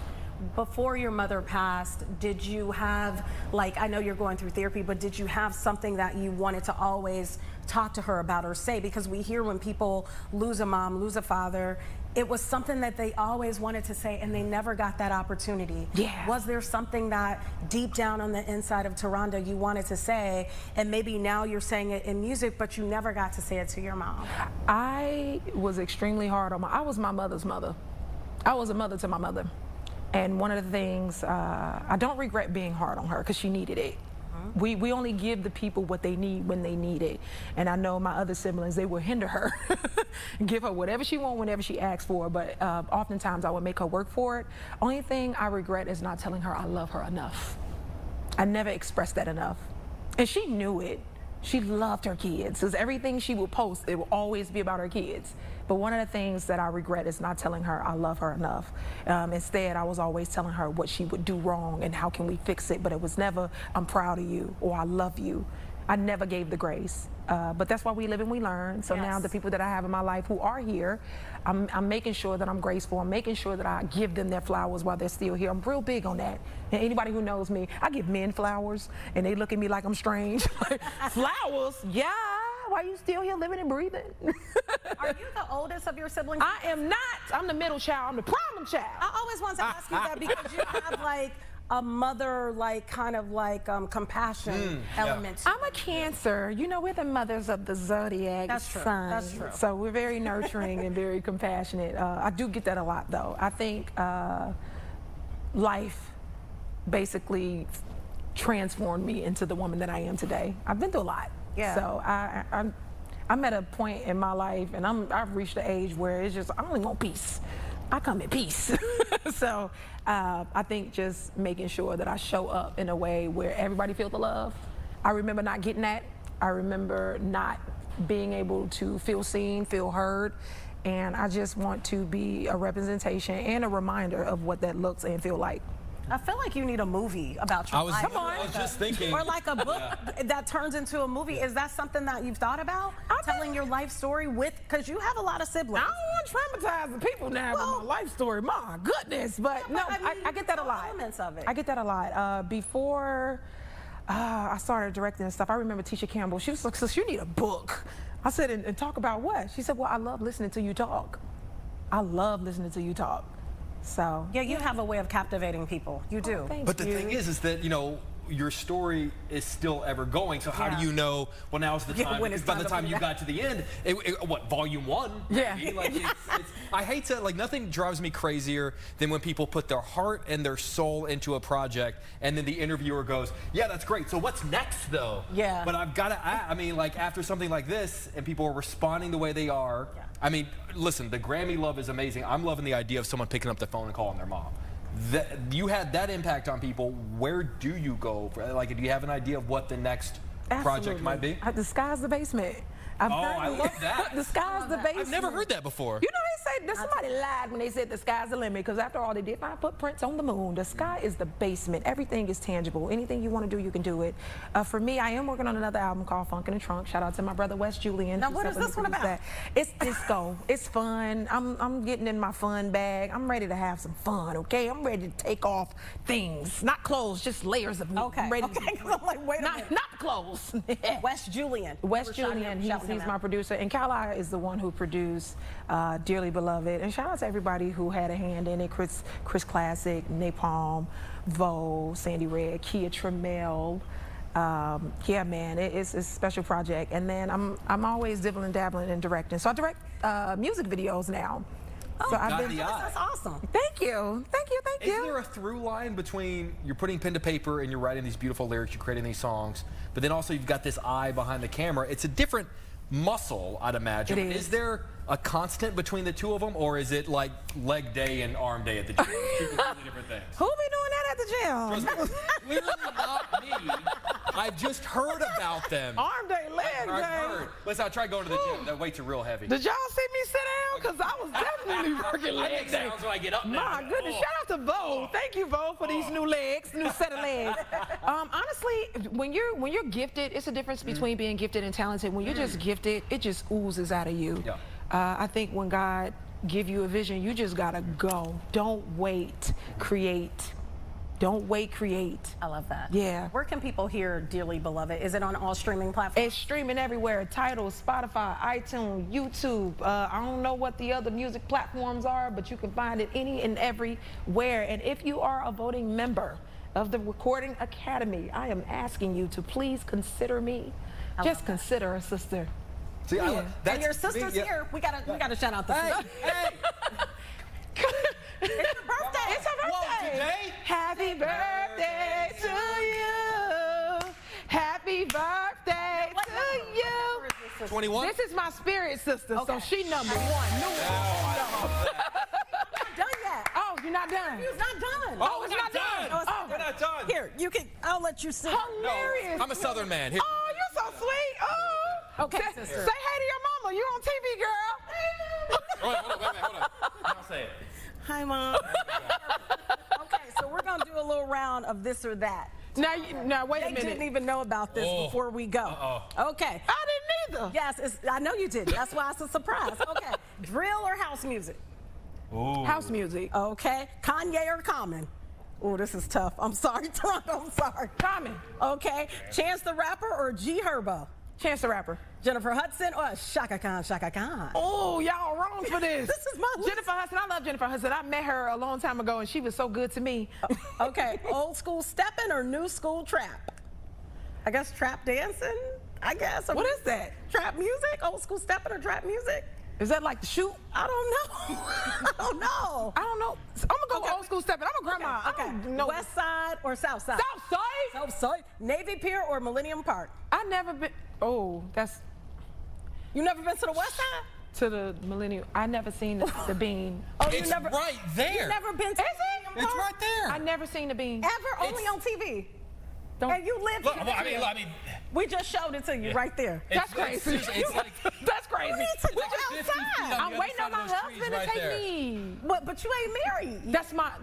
Before your mother passed, did you have, like, I know you're going through therapy, but did you have something that you wanted to always talk to her about or say? Because we hear when people lose a mom, lose a father, it was something that they always wanted to say and they never got that opportunity. Yeah. Was there something that deep down on the inside of Taronda you wanted to say, and maybe now you're saying it in music, but you never got to say it to your mom? I was extremely hard on I was my mother's mother. I was a mother to my mother. And one of the things, I don't regret being hard on her because she needed it. We only give the people what they need when they need it. And I know my other siblings, they will hinder her, give her whatever she wants whenever she asks for, but oftentimes I would make her work for it. Only thing I regret is not telling her I love her enough. I never expressed that enough. And she knew it. She loved her kids, because everything she would post, it will always be about her kids. But one of the things that I regret is not telling her I love her enough. Instead, I was always telling her what she would do wrong and how can we fix it, but it was never, I'm proud of you or I love you. I never gave the grace. But that's why we live and we learn. So now the people that I have in my life who are here, I'm making sure that I'm graceful. I'm making sure that I give them their flowers while they're still here. I'm real big on that. And anybody who knows me, I give men flowers and they look at me like I'm strange. Flowers? Yeah. Why are you still here living and breathing? Are you the oldest of your siblings? I am not. I'm the middle child. I'm the problem child. I always wanted to ask you that because you have like a mother, like kind of like compassion element. I'm a Cancer. You know, we're the mothers of the zodiac sign. That's true. So we're very nurturing and very compassionate. I do get that a lot, though. I think life basically transformed me into the woman that I am today. I've been through a lot. Yeah. So I'm at a point in my life, and I've reached the age where it's just I only want peace. I come in peace. So I think just making sure that I show up in a way where everybody feels the love. I remember not getting that. I remember not being able to feel seen, feel heard. And I just want to be a representation and a reminder of what that looks and feel like. I feel like you need a movie about your life. I was just thinking. Or like a book that turns into a movie. Is that something that you've thought about? Telling your life story with, because you have a lot of siblings. I don't want to traumatize the people now with my life story. My goodness. But no, I get that a lot. Elements of it. I get that a lot. Before I started directing and stuff, I remember Tisha Campbell, she was like, "So you need a book." I said, and talk about what? She said, well, I love listening to you talk. I love listening to you talk. So yeah, you have a way of captivating people. You do. But the thing is that, you know, your story is still ever going. So how do you know, well, now's the time? When it's by the time you got to the end, what, volume 1? Yeah. Maybe? Like, I hate to, like, nothing drives me crazier than when people put their heart and their soul into a project and then the interviewer goes, yeah, that's great. So what's next, though? Yeah. But I've got to, I mean, like, after something like this and people are responding the way they are, I mean, listen, the Grammy love is amazing. I'm loving the idea of someone picking up the phone and calling their mom. You had that impact on people. Where do you go? Like, do you have an idea of what the next project might be? The sky's the basement. I love that. The sky's the basement. I've never heard that before. You know, they say somebody lied when they said the sky's the limit, because after all, they did find footprints on the moon. The sky is the basement. Everything is tangible. Anything you want to do, you can do it. For me, I am working on another album called Funk in the Trunk. Shout out to my brother Wes Julian. Now, what is this one about? It's disco. It's fun. I'm getting in my fun bag. I'm ready to have some fun. Okay, I'm ready to take off things, not clothes, just layers of me. Okay. I'm ready I'm like, wait a minute. Not clothes. Wes Julian. Wes Julian. He's my producer, and Kala is the one who produced Dearly Beloved. And shout out to everybody who had a hand in it: Chris Classic, Napalm, Vo, Sandy Red, Kia Trammell. Yeah, man, it's a special project. And then I'm always dibbling dabbling and directing. So I direct music videos now. So I've been. That's awesome. Thank you. Thank you. Thank Is you. there a through line between you're putting pen to paper and you're writing these beautiful lyrics, you're creating these songs, but then also you've got this eye behind the camera? It's a different muscle, I'd imagine. It is. There a constant between the two of them, or is it like leg day and arm day at the gym? Two completely different things. Who be doing that at the gym? Clearly not me. I've just heard about them. Arm day, leg I've day. heard. Listen, I tried going to the gym. That weights are real heavy. Did y'all see me sit down? Because I was definitely working leg day. Sounds when I get up there. My goodness, shout out to Bo. Thank you, Bo, for these new legs, new set of legs. Honestly, when you're gifted, it's a difference between being gifted and talented. When you're just gifted, it just oozes out of you. Yeah. I think when God give you a vision, you just gotta go. Don't wait, create. Don't wait, create. I love that. Yeah. Where can people hear Dearly Beloved? Is it on all streaming platforms? It's streaming everywhere. Tidal, Spotify, iTunes, YouTube. I don't know what the other music platforms are, but you can find it any and everywhere. And if you are a voting member of the Recording Academy, I am asking you to please consider me. Just consider a sister. See, Yeah. And your sister's here. We gotta shout out the sister. Hey! It's her birthday. It's her birthday. Whoa, today? Happy birthday to you. Happy birthday to you. 21? This is my spirit sister, so she number one. Not done yet. Oh, you're not done. It's not done. Oh, it's not done. No, it's not We're not done. Here, you can. I'll let you sing. Hilarious. I'm a Southern man. Here. Oh, you're so sweet. Oh. Okay, Say sister. hey to your mama. You're on TV, girl. Hold on, wait a minute, hold on. I'll say it. Hi, Mom. Okay, so we're gonna do a little round of this or that. Now wait a They minute. didn't even know about this before we go. Okay. I didn't either. Yes, I know you did. That's why it's a surprise. Okay. Drill or house music? House music. Okay. Kanye or Common? Oh, this is tough. I'm sorry, Toronto. I'm sorry. Common. Okay. Chance the Rapper or G Herbo? Chance the Rapper. Jennifer Hudson or Shaka Khan? Shaka Khan. Oh, y'all wrong for this. This is my list. Jennifer Hudson. I love Jennifer Hudson. I met her a long time ago, and she was so good to me. Okay. Old school stepping or new school trap? I guess trap dancing. I guess. What is that? Trap music? Old school stepping or trap music? Is that like the shoot? I don't know. I don't know. I don't know. I'm gonna go with old school stepping. I'm a grandma. Okay. I don't know. West Side or South Side? South Side. South Side. Navy Pier or Millennium Park? I never been. Oh, that's You never been to the West Side? to the Millennium. I never seen the Bean. Oh, It's you never. right there. You never been to Millennium Park? It's right there. I never seen the Bean. Ever? Only on TV. Don't- And you live Look, here. I mean, We just showed it to you right there. That's crazy. It's like That's crazy. You need to go 50 feet outside. on I'm the waiting other on my side of those trees husband to right take there. me. But you ain't married.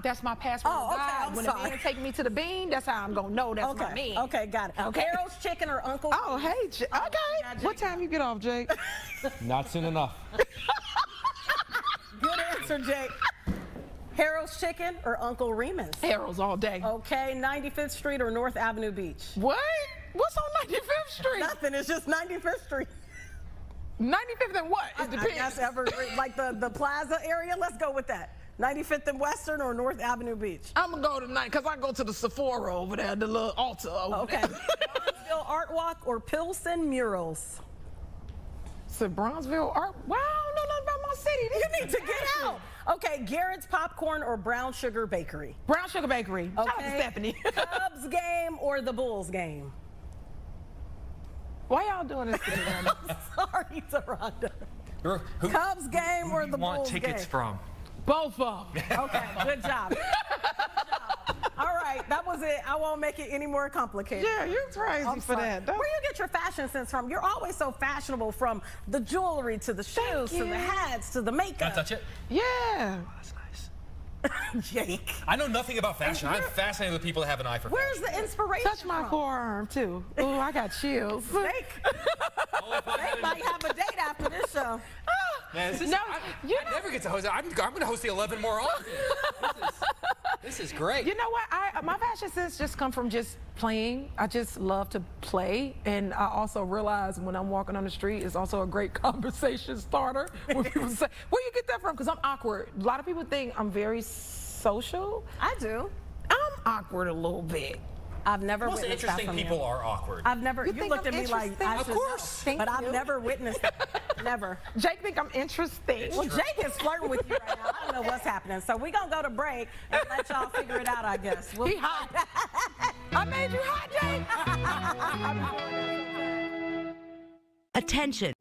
That's my password. Oh, okay, God. I'm When sorry. a man take me to the Bean, that's how I'm gonna know that's my Okay. man. Okay, got it. Okay. Harold's Chicken or Uncle? Oh, hey, okay. What time you get off, Jake? Not soon enough. Good answer, Jake. Harold's Chicken or Uncle Remus? Harold's all day. Okay, 95th Street or North Avenue Beach? What? What's on 95th Street? Nothing. It's just 95th Street. 95th and what? It I depends. guess like the plaza area. Let's go with that. 95th and Western or North Avenue Beach? I'm gonna go tonight because I go to the Sephora over there, the little altar over Okay. there. Bronzeville Art Walk or Pilsen Murals? So Bronzeville Art. Wow, I don't know nothing about my city. You need to get out. Okay, Garrett's Popcorn or Brown Sugar Bakery? Brown Sugar Bakery. Shout out to Okay. Stephanie. Cubs game or the Bulls game? Why y'all doing this to me, Rhonda? Sorry, Toronto. Who Cubs game or do you the want Bulls tickets game? from? Both of them. Okay, good job. Good job. All right, that was it. I won't make it any more complicated. Yeah, you're crazy I'm for sorry. that. Where you get your fashion sense from? You're always so fashionable, from the jewelry to the shoes to you. the hats to the makeup. Can I touch it? Yeah. That's nice. Jake. I know nothing about fashion. I'm fascinated with people that have an eye for fashion. Where's the inspiration Touch my from? forearm too. Ooh, I got chills. Jake. They might have a date after this show. Man, this is, No, I never get to host. I'm going to host the 11 more often. This is great. You know what? My fashion sense just come from just playing. I just love to play, and I also realize when I'm walking on the street, it's also a great conversation starter. When people say, "Where you get that from?" Because I'm awkward. A lot of people think I'm very social. I do. I'm awkward a little bit. I've never Most witnessed that interesting from people you. are awkward. I've never. You think looked I'm at me like interesting? I Of should course. know, but I've never witnessed that. Never. Jake think I'm interesting. Well, Jake is flirting with you right now. I don't know what's happening. So we're going to go to break and let y'all figure it out, I guess. He hot. I made you hot, Jake. Attention.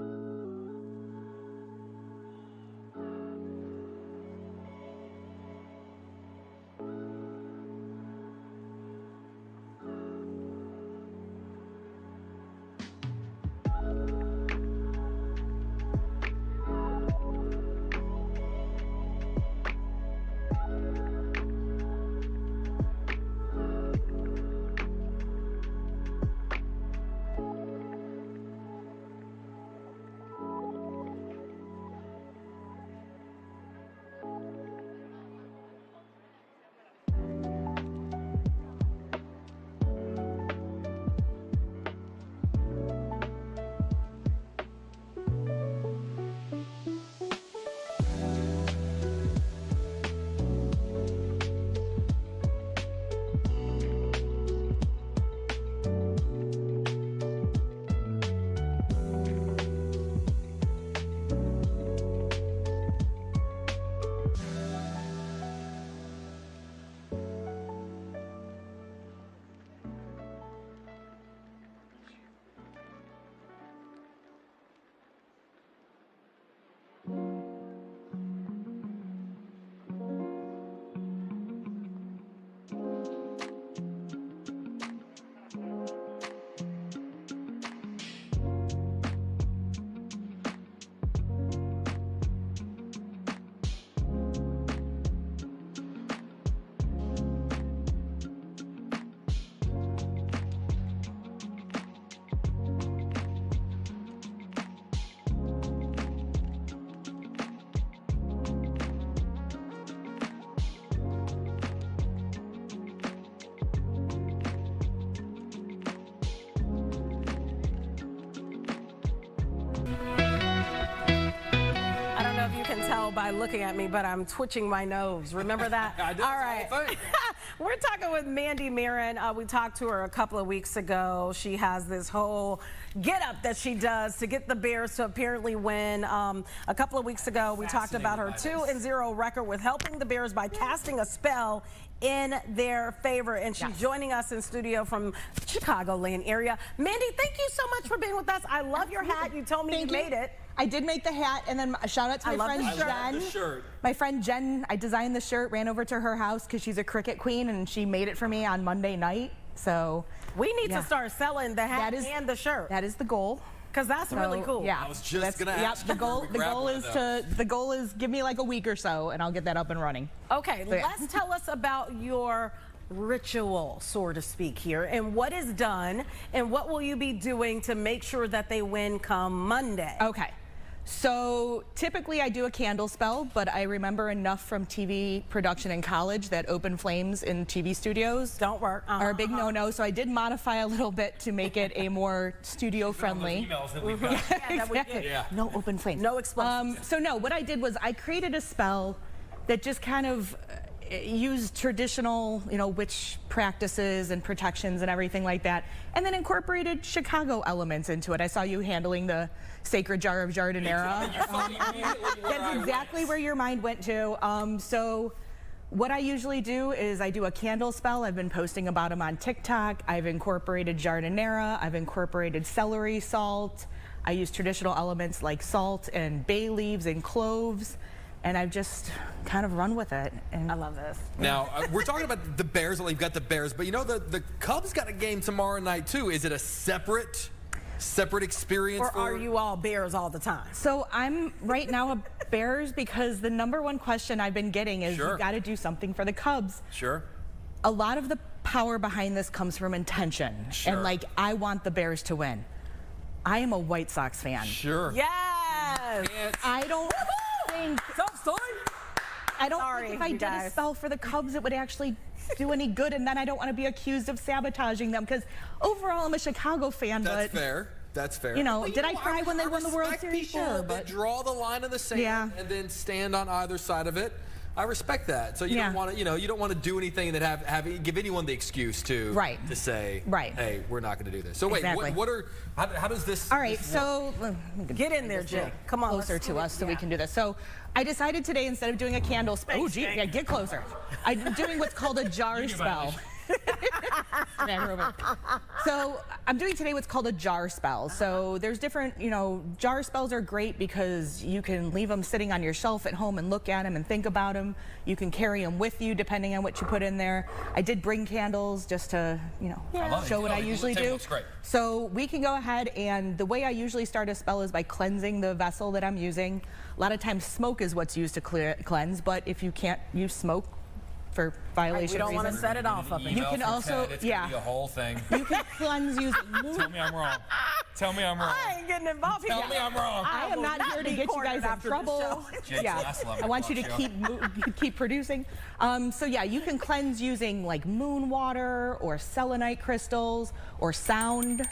By looking at me, but I'm twitching my nose. Remember that? I did. All right. We're talking with Mandy Marin. We talked to her a couple of weeks ago. She has this whole get-up that she does to get the Bears to apparently win. A couple of weeks ago, we talked about her 2-0 record with helping the Bears by casting a spell in their favor, and she's joining us in studio from Chicagoland area. Mandy, thank you so much for being with us. I love your hat. You told me you made it. I did make the hat, and then a shout out to my friend Jen. My friend Jen, I designed the shirt, ran over to her house because she's a cricket queen, and she made it for me on Monday night. So we need to start selling the hat and the shirt. That is the goal. Because that's really cool. Yeah, I was just gonna ask. The goal is give me like a week or so, and I'll get that up and running. Okay, let's tell us about your ritual, so to speak, here, and what is done, and what will you be doing to make sure that they win come Monday? Okay. So typically I do a candle spell, but I remember enough from TV production in college that open flames in TV studios don't work. Are a big no-no. So I did modify a little bit to make it a more studio friendly. Emails that we've got. No open flames. No explosives. So no, what I did was I created a spell that just kind of used traditional, witch practices and protections and everything like that, and then incorporated Chicago elements into it. I saw you handling the sacred jar of jardinera. That's exactly where your mind went to. So what I usually do is I do a candle spell. I've been posting about them on TikTok. I've incorporated jardinera. I've incorporated celery salt. I use traditional elements like salt and bay leaves and cloves. And I've just kind of run with it. And I love this. Now, we're talking about the Bears. You've got the Bears, but the Cubs got a game tomorrow night, too. Is it a separate experience? Or are you all Bears all the time? So I'm right now a Bears because the #1 question I've been getting is you got to do something for the Cubs. Sure. A lot of the power behind this comes from intention. Sure. And I want the Bears to win. I am a White Sox fan. Sure. Yes. I don't think if I did a spell for the Cubs, it would actually do any good, and then I don't want to be accused of sabotaging them because overall I'm a Chicago fan. That's fair. That's fair. Did I cry when they won the World Series? Sure, but draw the line in the sand and then stand on either side of it. I respect that. So you don't want to, you don't want to do anything that give anyone the excuse to say, hey, we're not going to do this. So wait, how does this? All right, so get in there, Jay. Come on, closer to us so we can do this. So I decided today, instead of doing a candle spell, oh gee, yeah, get closer. I'm doing what's called a jar spell. So I'm doing today what's called a jar spell. So there's different, jar spells are great because you can leave them sitting on your shelf at home and look at them and think about them. You can carry them with you depending on what you put in there. I did bring candles just to, show what I usually do. So we can go ahead, and the way I usually start a spell is by cleansing the vessel that I'm using. A lot of times smoke is what's used to cleanse, but if you can't use smoke for violation we don't want to set it off up. You can also, it's gonna be a whole thing. You can cleanse using Tell me I'm wrong. Tell me I'm wrong. I ain't getting involved. Tell me I'm wrong. I am not here to get you guys in trouble. I want you to keep producing. So yeah, you can cleanse using like moon water or selenite crystals or sound.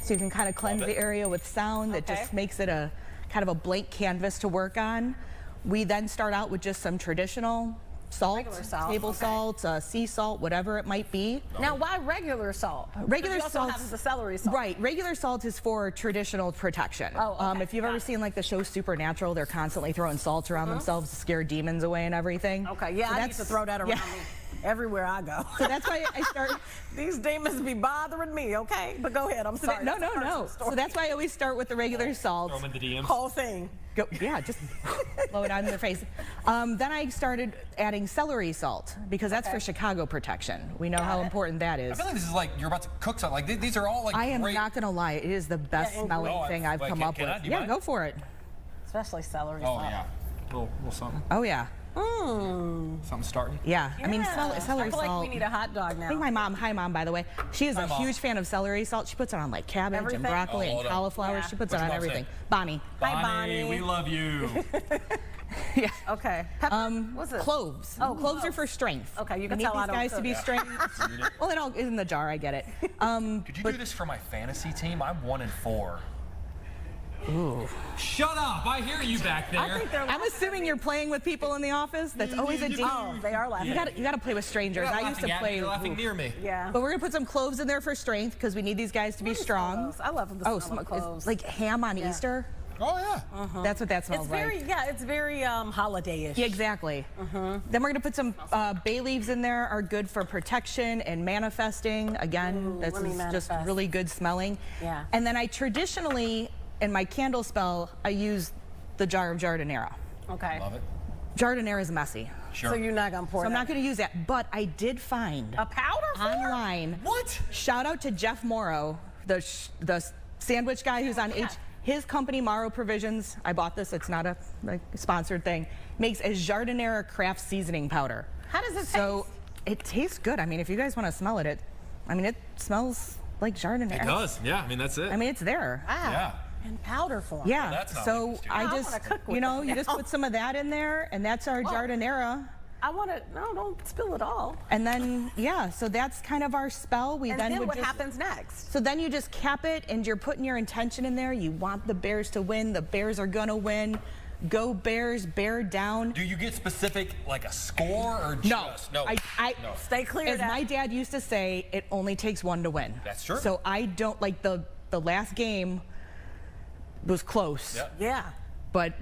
So you can kind of cleanse the area with sound that just makes it a kind of a blank canvas to work on. We then start out with just some traditional salt, table salt, sea salt, whatever it might be. Now, why regular salt? Regular salt has the celery salt. Right. Regular salt is for traditional protection. If you've ever seen like the show Supernatural, they're constantly throwing salt around themselves to scare demons away and everything. Okay. Yeah, so I used to throw that around me everywhere I go. So that's why I start. These demons be bothering me. Okay, but go ahead. I'm sorry. No. So that's why I always start with the regular salt. Throw them in the DMs. Whole thing. Go, just blow it on their face. Then I started adding celery salt because that's for Chicago protection. We know how important that is. I feel like this is like you're about to cook something. Like these are all like I am not gonna lie, it is the best smelling thing I've come up with. Yeah, go for it. Especially celery salt. Oh yeah, little something. Oh yeah. Something starting. Yeah. I mean celery salt. I feel like we need a hot dog now. I think my mom, hi mom, by the way, she is a huge fan of celery salt. She puts it on like cabbage and broccoli and cauliflower. She puts it on everything. Bonnie. Hi Bonnie. We love you. Yeah. Okay. What's it? Cloves. Oh, cloves are for strength. Okay, you can need tell these guys to be strength. Well, it all is in the jar. I get it. Could you do this for my fantasy team? I'm 1-4. Ooh. Shut up! I hear you back there. I'm assuming you're playing with people in the office. That's always a deal. Oh, they are laughing. You gotta play with strangers. I used to play. You're laughing near me. Yeah. But we're gonna put some cloves in there for strength because we need these guys to be strong. I love the smell of cloves. Like ham on Easter. Oh yeah. That's what that smells like. It's very holiday-ish. Yeah, exactly. Then we're gonna put some bay leaves in there. Are good for protection and manifesting. Again, that's just really good smelling. Yeah. And then I traditionally, in my candle spell, I use the jar of jardinera. Okay. Love it. Jardinera is messy. Sure. So you're not gonna pour I'm not gonna use that, but I did find a powder online. What? Shout out to Jeff Morrow, the sandwich guy who's on his company, Morrow Provisions. I bought this. It's not a sponsored thing. Makes a jardinera craft seasoning powder. How does it taste? So it tastes good. I mean, if you guys want to smell it, it smells like jardinera. It does. Yeah. I mean, that's it. I mean, it's there. Wow. Yeah. In powder form. Yeah. Well, that's not so I just, you just put some of that in there, and that's our jardinera. I want to, don't spill it all. And then, so that's kind of our spell. And then what happens next? So then you just cap it, and you're putting your intention in there. You want the Bears to win. The Bears are gonna win. Go Bears, bear down. Do you get specific, like a score, or just no? I stay clear. As my dad used to say, it only takes one to win. That's true. So I don't like the last game was close. Yeah. But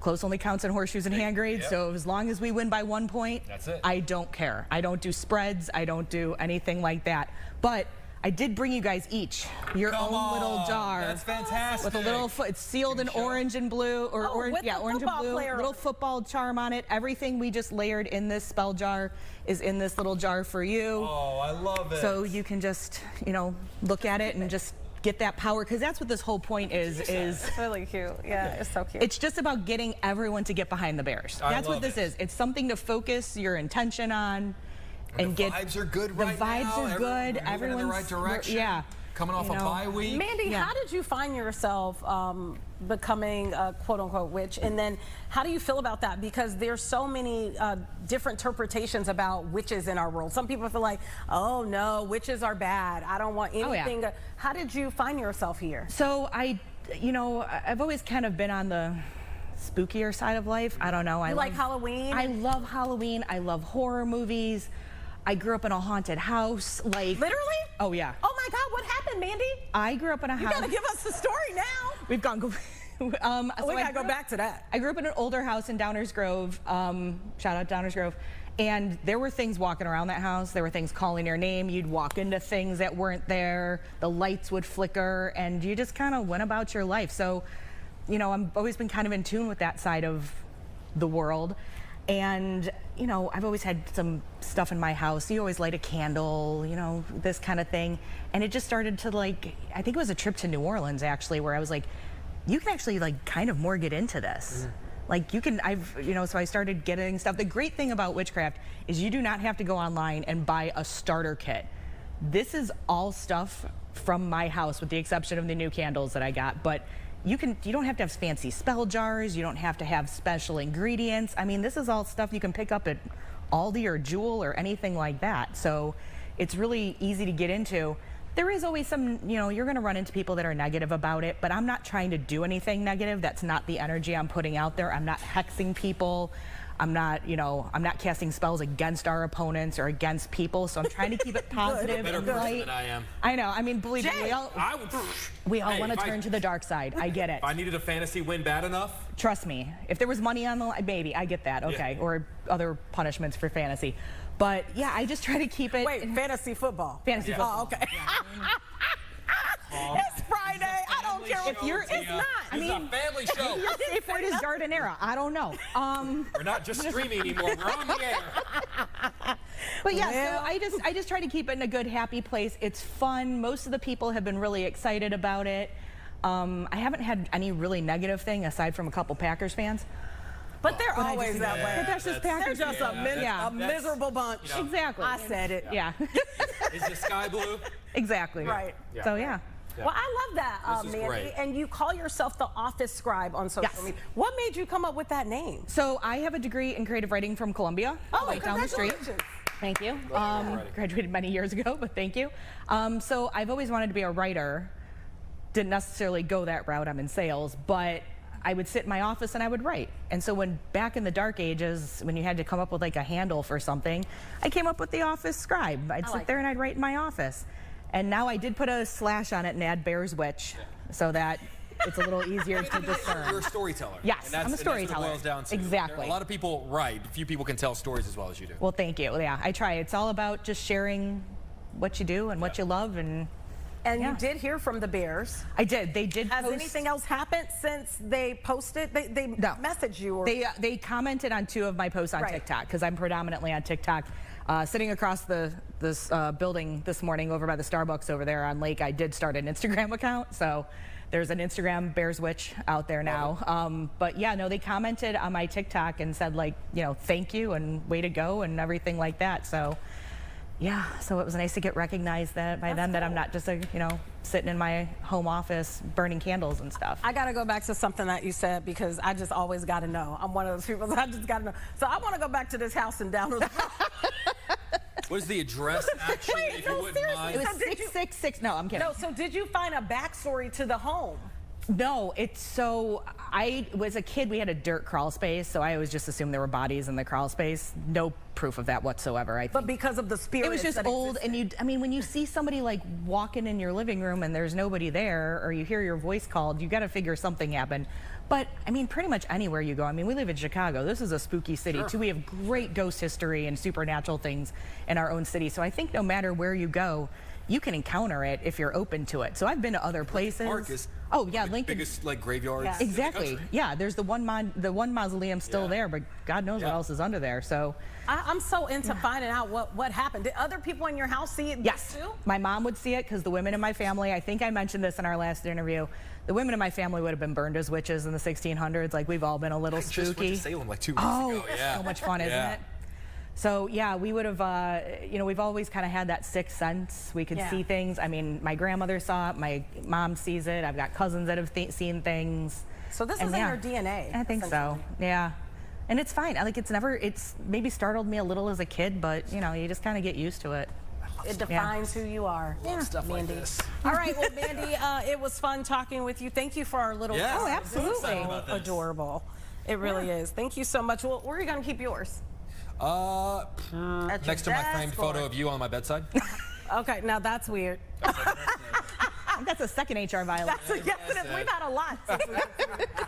close only counts in horseshoes and hand grenades. So as long as we win by 1 point, that's it. I don't care. I don't do spreads. I don't do anything like that. But I did bring you guys each your own little jar. That's fantastic. With a little it's sealed in orange and blue, or orange and blue. Little football charm on it. Everything we just layered in this spell jar is in this little jar for you. Oh, I love it. So you can just look at it and just get that power, because that's what this whole point is. It's really cute. Yeah, it's so cute. It's just about getting everyone to get behind the Bears. That's what this is. It's something to focus your intention on. And the vibes are good right now. The vibes are good. Everyone's in the right direction. Yeah. Coming off a bye week. Mandy, how did you find yourself becoming a quote-unquote witch? And then how do you feel about that? Because there's so many different interpretations about witches in our world. Some people feel like, oh no, witches are bad. I don't want anything. How did you find yourself here? So I've always kind of been on the spookier side of life. I don't know. You like Halloween? I love Halloween. I love horror movies. I grew up in a haunted house. Like literally? Oh yeah. Oh my God, what happened, Mandy? I grew up in a house. You gotta give us the story now. We've gone. We gotta go back to that. I grew up in an older house in Downers Grove. Shout out Downers Grove. And there were things walking around that house. There were things calling your name. You'd walk into things that weren't there. The lights would flicker, and you just kind of went about your life. So, you know, I've always been kind of in tune with that side of the world. And, you know, I've always had some stuff in my house. You always light a candle, you know, this kind of thing. And it just started to, like, I think it was a trip to New Orleans, actually, where I was like, you can actually, like, kind of more get into this. Like, you can, so I started getting stuff. The great thing about witchcraft is you do not have to go online and buy a starter kit. This is all stuff from my house, with the exception of the new candles that I got. But you don't have to have fancy spell jars. You don't have to have special ingredients. I mean, this is all stuff you can pick up at Aldi or Jewel or anything like that. So it's really easy to get into. There is always some, you know, you're going to run into people that are negative about it, but I'm not trying to do anything negative. That's not the energy I'm putting out there. I'm not hexing people. I'm not, you know, I'm not casting spells against our opponents or against people. So I'm trying to keep it positive and light. Than I am. I know. I mean, believe me, we all want to turn to the dark side. I get it. If I needed a fantasy win bad enough, trust me. If there was money on the line, maybe I get that. Okay, yeah. Or other punishments for fantasy. But yeah, I just try to keep it. Wait, fantasy football. Fantasy football. Oh, okay. It's Friday. I don't care if you're. It's not. I mean, it's a family show. Your safe word is Jardinera. I don't know. We're not just streaming anymore. We're on the air. But yeah, so I just try to keep it in a good, happy place. It's fun. Most of the people have been really excited about it. I haven't had any really negative thing aside from a couple Packers fans. But they're always that way. But that's just Packers. They're just a miserable bunch. You know, exactly. I said it. Yeah. Is the sky blue? Exactly. Right. Yeah. So yeah. Well, I love that, Mandy. Great. And you call yourself the office scribe on social media. What made you come up with that name? So I have a degree in creative writing from Columbia, right down the street. Thank you. Graduated many years ago, but thank you. So I've always wanted to be a writer. Didn't necessarily go that route. I'm in sales, but I would sit in my office and I would write. And so when back in the dark ages, when you had to come up with like a handle for something, I came up with the office scribe. I'd sit there and I'd write in my office. And now I did put a slash on it and add Bear's Witch, so that it's a little easier to discern. You're a storyteller. Yes, I'm a storyteller. And that's what it boils down to. Exactly. A lot of people write. Few people can tell stories as well as you do. Well, thank you. Yeah, I try. It's all about just sharing what you do and what you love. And you did hear from the Bears. I did. They did. Has anything else happened since they posted? They messaged you? Or... They commented on 2 of my posts on TikTok, because I'm predominantly on TikTok. Sitting across this building this morning over by the Starbucks over there on Lake, I did start an Instagram account. So there's an Instagram Bears Witch out there now. But yeah, no, they commented on my TikTok and said, like, you know, thank you and way to go and everything like that. So yeah, so it was nice to get recognized by them, that I'm not just sitting in my home office burning candles and stuff. I got to go back to something that you said, because I just always got to know. I'm one of those people that I just got to know. So I want to go back to this house in Downers Grove. What is the address, actually, if you wouldn't mind? It was 666. No, I'm kidding. No, so did you find a backstory to the home? No, I was a kid, we had a dirt crawl space, so I always just assumed there were bodies in the crawl space. No proof of that whatsoever, I think. But because of the spirit. It was just old, and when you see somebody like walking in your living room and there's nobody there, or you hear your voice called, you got to figure something happened. But I mean, pretty much anywhere you go. I mean, we live in Chicago. This is a spooky city too. We have great ghost history and supernatural things in our own city. So I think no matter where you go, you can encounter it if you're open to it. So I've been to other places. Park is Lincoln. Biggest graveyards. Yeah. Exactly. Yeah, there's the one mausoleum still there, but God knows what else is under there. So I'm so into finding out what happened. Did other people in your house see it too? My mom would see it, because the women in my family, I think I mentioned this in our last interview, the women in my family would have been burned as witches in the 1600s. Like, we've all been a little spooky. I just went to Salem like 2 weeks ago. So much fun, isn't it? So yeah, we would have, we've always kind of had that sixth sense. We could see things. I mean, my grandmother saw it, my mom sees it. I've got cousins that have seen things. So this is in your DNA. I think so. Yeah. And it's fine. Like, it's maybe startled me a little as a kid, but you just kind of get used to it. It defines who you are. Stuff Mandy. like this. All right, well, Mandy, it was fun talking with you. Thank you for our little. Oh, absolutely. So adorable. It really is. Thank you so much. Well, where are you going to keep yours? Next to my framed photo of you on my bedside. Okay, now that's weird. That's a second HR violation. Yes, it is. We've had a lot. All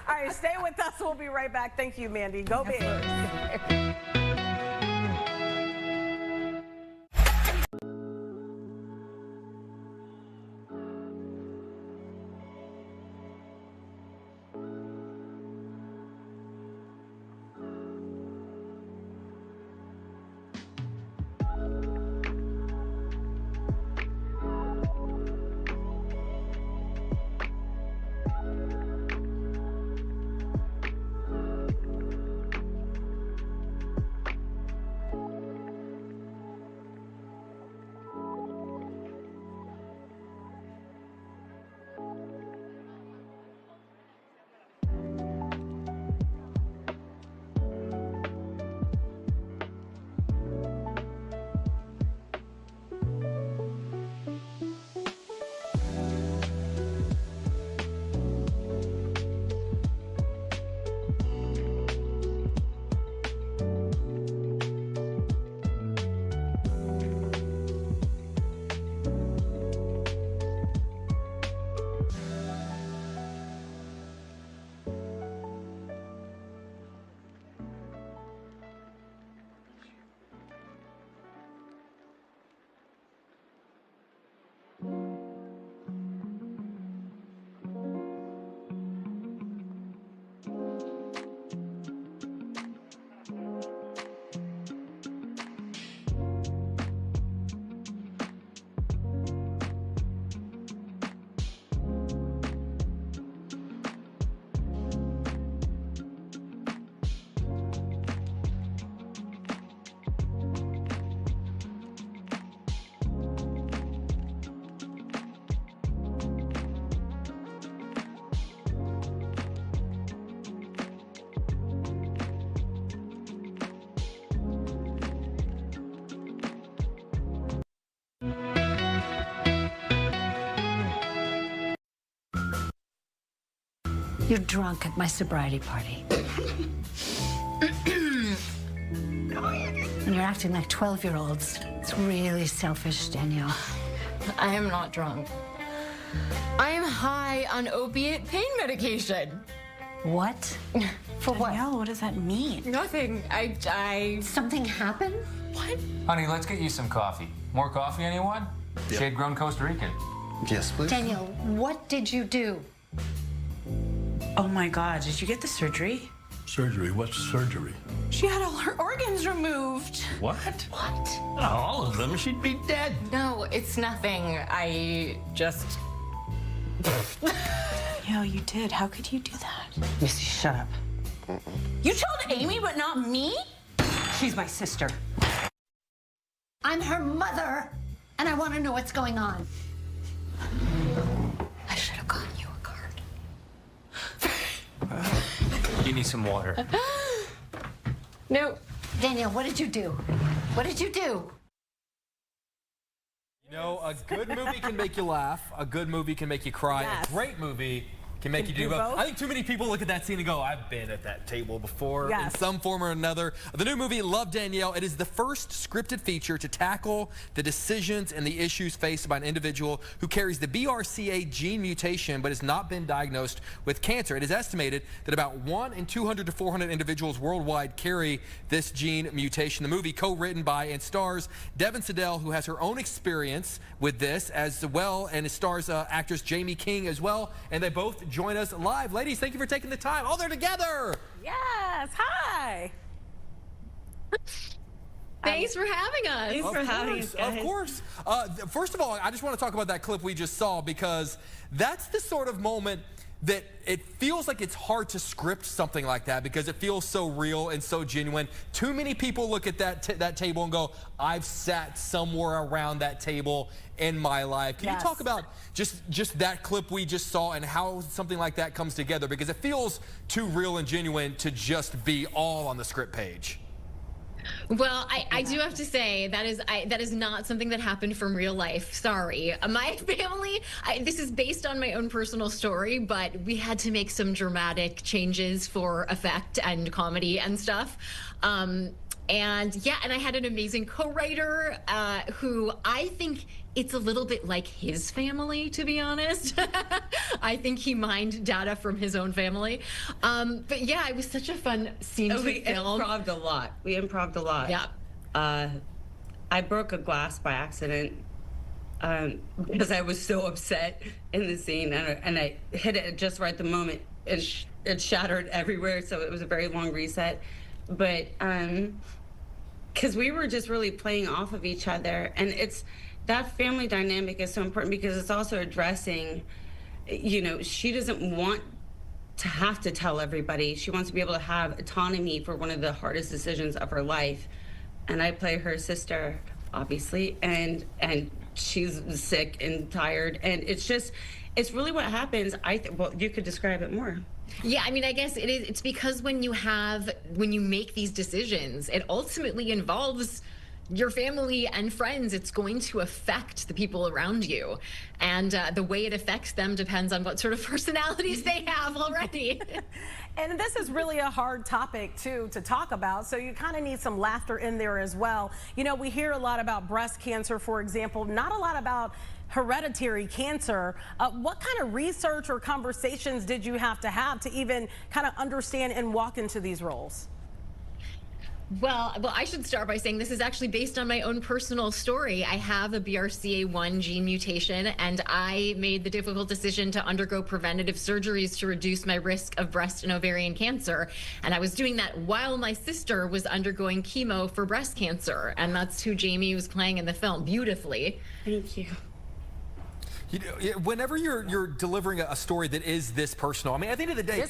right, stay with us. We'll be right back. Thank you, Mandy. Go big. You're drunk at my sobriety party. And you're acting like 12-year-olds. It's really selfish, Danielle. I am not drunk. I am high on opiate pain medication. What? For what? Danielle, what does that mean? Nothing. I... Something happened? What? Honey, let's get you some coffee. More coffee, anyone? Yep. Shade-grown Costa Rican. Yes, please. Danielle, what did you do? Oh my God, did you get the surgery? Surgery? What's surgery? She had all her organs removed. What? What? All of them? She'd be dead. No, it's nothing. I just... Yeah, you did. How could you do that? Missy, shut up. You told Amy, but not me? She's my sister. I'm her mother, and I want to know what's going on. I should have gotten you a card. You need some water. No. Danielle, what did you do? What did you do? You know, a good movie can make you laugh. A good movie can make you cry. Yes. A great movie can make you do both. I think too many people look at that scene and go, I've been at that table before in some form or another. The new movie, Love, Danielle, it is the first scripted feature to tackle the decisions and the issues faced by an individual who carries the BRCA gene mutation but has not been diagnosed with cancer. It is estimated that about 1 in 200 to 400 individuals worldwide carry this gene mutation. The movie, co-written by and stars Devin Siddell, who has her own experience with this as well, and it stars actress Jaime King as well, and they both join us live. Ladies, thank you for taking the time. Oh, they're together. Yes. Hi. Thanks for having us. Thanks for having us, guys. Of course. First of all, I just want to talk about that clip we just saw, because that's the sort of moment that it feels like it's hard to script something like that, because it feels so real and so genuine. Too many people look at that table and go, I've sat somewhere around that table in my life. Can you talk about just that clip we just saw and how something like that comes together? Because it feels too real and genuine to just be all on the script page. Well, I do have to say that is not something that happened from real life. Sorry. My family, this is based on my own personal story, but we had to make some dramatic changes for effect and comedy and stuff. And yeah, and I had an amazing co-writer who I think it's a little bit like his family, to be honest. I think he mined data from his own family. But yeah, it was such a fun scene to film. We improv'd a lot. We improv'd a lot. Yeah. I broke a glass by accident because I was so upset in the scene, and I hit it at just right at the moment. It shattered everywhere, so it was a very long reset. But because we were just really playing off of each other, and that family dynamic is so important because it's also addressing, you know, she doesn't want to have to tell everybody. She wants to be able to have autonomy for one of the hardest decisions of her life. And I play her sister, obviously, and she's sick and tired, and it's really what happens. Well, you could describe it more. Yeah, I mean, I guess it's because when you make these decisions, it ultimately involves your family and friends. It's going to affect the people around you, and the way it affects them depends on what sort of personalities they have already. And this is really a hard topic too to talk about, so you kind of need some laughter in there as well. You know, we hear a lot about breast cancer, for example, not a lot about hereditary cancer. What kind of research or conversations did you have to even kind of understand and walk into these roles? Well, I should start by saying this is actually based on my own personal story. I have a BRCA1 gene mutation, and I made the difficult decision to undergo preventative surgeries to reduce my risk of breast and ovarian cancer. And I was doing that while my sister was undergoing chemo for breast cancer. And that's who Jaime was playing in the film beautifully. Thank you. You know, whenever you're delivering a story that is this personal, I mean, at the end of the day,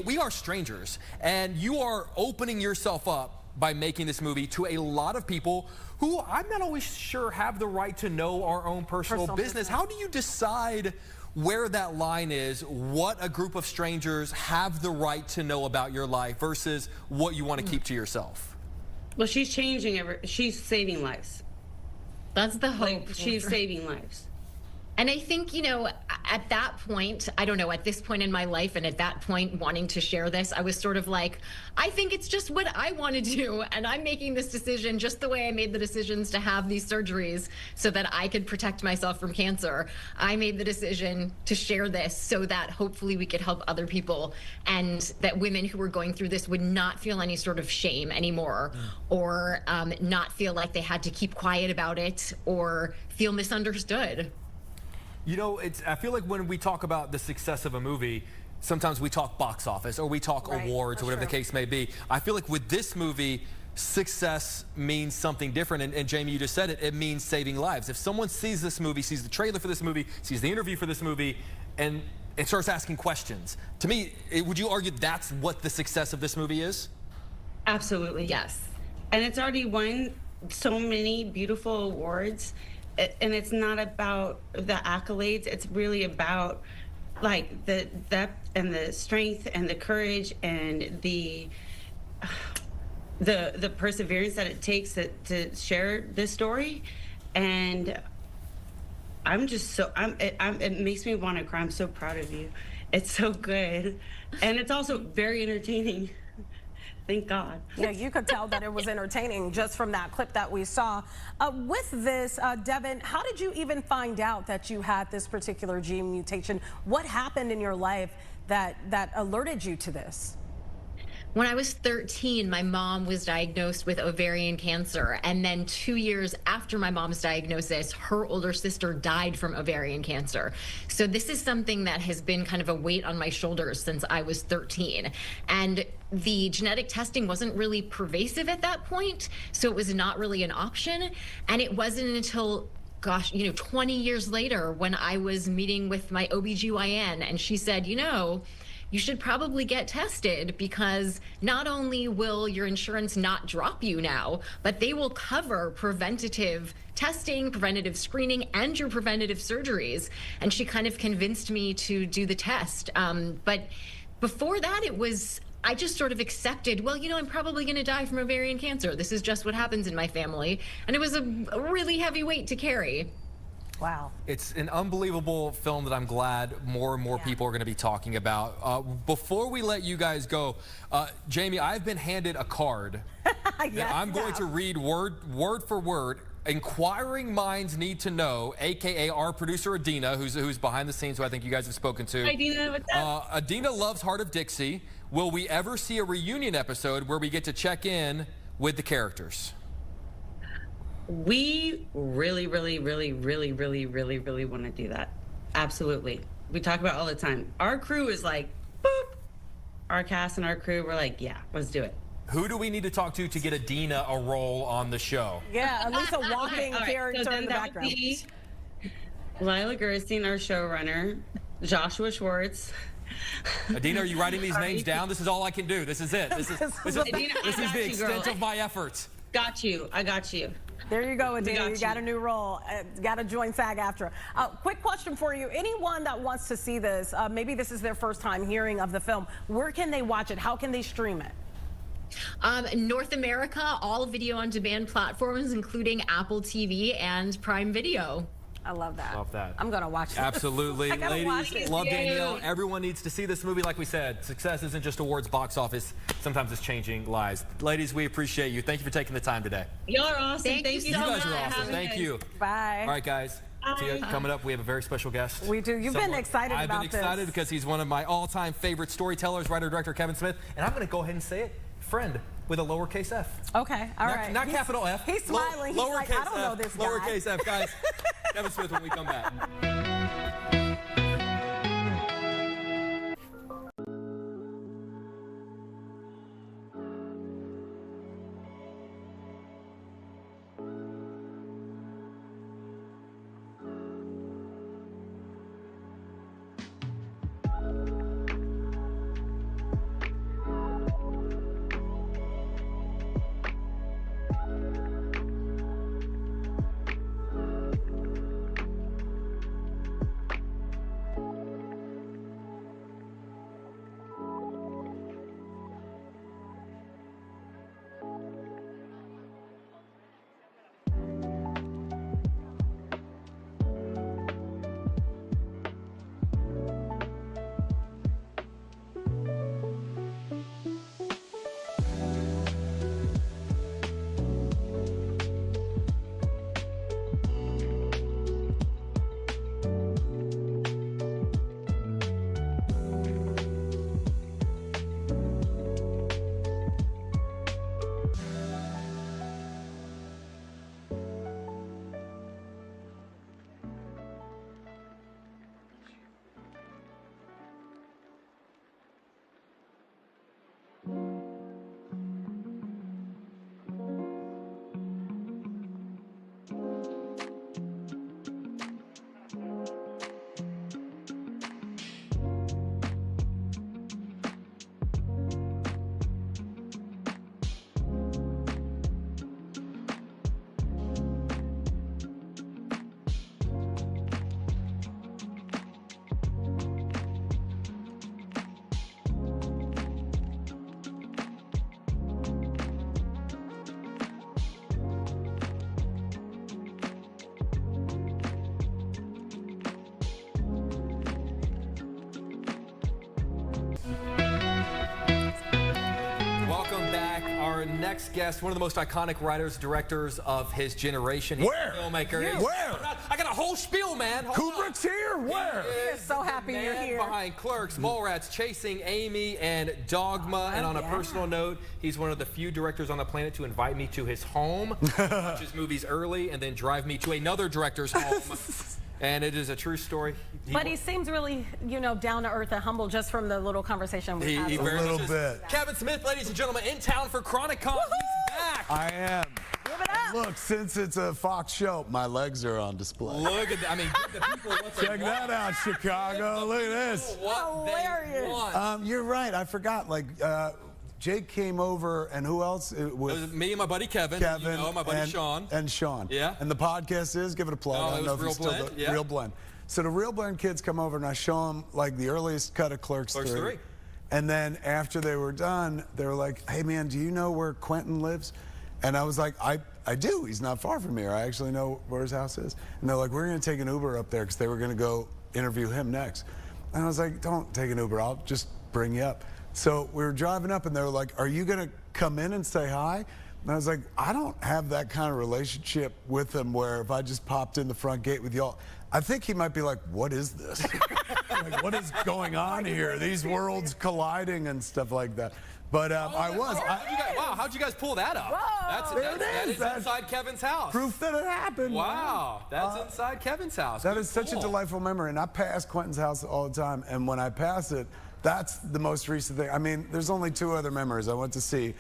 we are strangers, and you are opening yourself up by making this movie to a lot of people who I'm not always sure have the right to know our own personal business. How do you decide where that line is, what a group of strangers have the right to know about your life versus what you want to keep to yourself? Well, she's changing she's saving lives. That's the hope. She's saving lives. And I think, you know, at that point, I don't know, at this point in my life and at that point wanting to share this, I was sort of like, I think it's just what I want to do. And I'm making this decision just the way I made the decisions to have these surgeries so that I could protect myself from cancer. I made the decision to share this so that hopefully we could help other people, and that women who were going through this would not feel any sort of shame anymore, or not feel like they had to keep quiet about it or feel misunderstood. You know, I feel like when we talk about the success of a movie, sometimes we talk box office or we talk awards or whatever the case may be. I feel like with this movie, success means something different. And Jaime, you just said it, it means saving lives. If someone sees this movie, sees the trailer for this movie, sees the interview for this movie, and it starts asking questions, to me, would you argue that's what the success of this movie is? Absolutely. Yes. And it's already won so many beautiful awards. And it's not about the accolades. It's really about like the depth and the strength and the courage and the perseverance that it takes to share this story. And I'm just so it makes me want to cry. I'm so proud of you. It's so good, and it's also very entertaining. Thank God. Yeah, you could tell that it was entertaining just from that clip that we saw. With this, Devin, how did you even find out that you had this particular gene mutation? What happened in your life that alerted you to this? When I was 13, my mom was diagnosed with ovarian cancer. And then 2 years after my mom's diagnosis, her older sister died from ovarian cancer. So this is something that has been kind of a weight on my shoulders since I was 13. And the genetic testing wasn't really pervasive at that point, so it was not really an option. And it wasn't until 20 years later when I was meeting with my OBGYN, and she said, you know, you should probably get tested, because not only will your insurance not drop you now, but they will cover preventative testing, preventative screening, and your preventative surgeries. And she kind of convinced me to do the test. But before that, it was I just sort of accepted, well, you know, I'm probably going to die from ovarian cancer. This is just what happens in my family. And it was a really heavy weight to carry. Wow. It's an unbelievable film that I'm glad more and more people are going to be talking about. Before we let you guys go, Jamie, I've been handed a card that I'm going to read word for word. Inquiring minds need to know, a.k.a. our producer, Adina, who's behind the scenes, who I think you guys have spoken to. Hi, Adina. What's up? Adina loves Heart of Dixie. Will we ever see a reunion episode where we get to check in with the characters? We really, really, really, really, really, really, really want to do that. Absolutely. We talk about it all the time. Our crew is like, boop. Our cast and our crew, we're like, yeah, let's do it. Who do we need to talk to get Adina a role on the show? Yeah, at least a walking character in the background. Lila Gerstein, our showrunner, Joshua Schwartz. Adina, are you writing these names down? This is all I can do. This is it. This is the extent of my efforts. Got you. I got you. There you go, Adina. You got a new role. Got to join SAG-AFTRA. Quick question for you. Anyone that wants to see this, maybe this is their first time hearing of the film, where can they watch it? How can they stream it? North America, all video on demand platforms, including Apple TV and Prime Video. I love that. Love that. I'm going to watch it. Absolutely. I gotta watch Ladies, it. love Danielle. Everyone needs to see this movie. Like we said, success isn't just awards, box office. Sometimes it's changing lives. Ladies, we appreciate you. Thank you for taking the time today. Y'all are awesome. Thank you so much. You guys are awesome. Thank you. Bye. All right, guys. Tia, coming up, we have a very special guest. We do. You've been excited about this. I've been excited because he's one of my all-time favorite storytellers, writer-director Kevin Smith. And I'm going to go ahead and say it, friend with a lowercase f. Okay, all right. Not capital F. He's smiling. He's like, I don't know this guy. Lowercase f, guys. Kevin Smith when we come back. Next guest, one of the most iconic writers, directors of his generation. He's Where? A filmmaker. Where? I got a whole spiel, man. Kubrick's here? Where? We're so happy you're here. Behind Clerks, Mallrats, Chasing Amy, and Dogma. And on a personal note, he's one of the few directors on the planet to invite me to his home, watch his movies early, and then drive me to another director's home. And it is a true story. But he seems really, you know, down to earth and humble just from the little conversation we had. A little bit. Kevin Smith, ladies and gentlemen, in town for ChronicCon. He's back. I am. Give it up. Look, since it's a Fox show, my legs are on display. Look at that. I mean, give the people what they Check that out, Chicago. Look at this. What they want. You're right. I forgot. Like, Jake came over, and who else? It was me and my buddy Kevin. You know, my buddy Sean. And Sean. Yeah. And the podcast is, give it a plug. Oh, I don't know if Real it's still Blend. Real Blend. So the Real Blend kids come over, and I show them, like, the earliest cut of Clerks 3. And then after they were done, they were like, hey man, do you know where Quentin lives? And I was like, I do. He's not far from here. I actually know where his house is. And they're like, we're going to take an Uber up there because they were going to go interview him next. And I was like, don't take an Uber. I'll just bring you up. So we were driving up and they were like, are you going to come in and say hi? And I was like, I don't have that kind of relationship with him where if I just popped in the front gate with y'all, I think he might be like, what is this? Like, what is going on here? These worlds colliding and stuff like that. But wow, how'd you guys pull that up? That is inside Kevin's house. Proof that it happened. Wow, that's inside Kevin's house. That is such a delightful memory. And I pass Quentin's house all the time. And when I pass it, that's the most recent thing. I mean, there's only 2 other memories. I went to see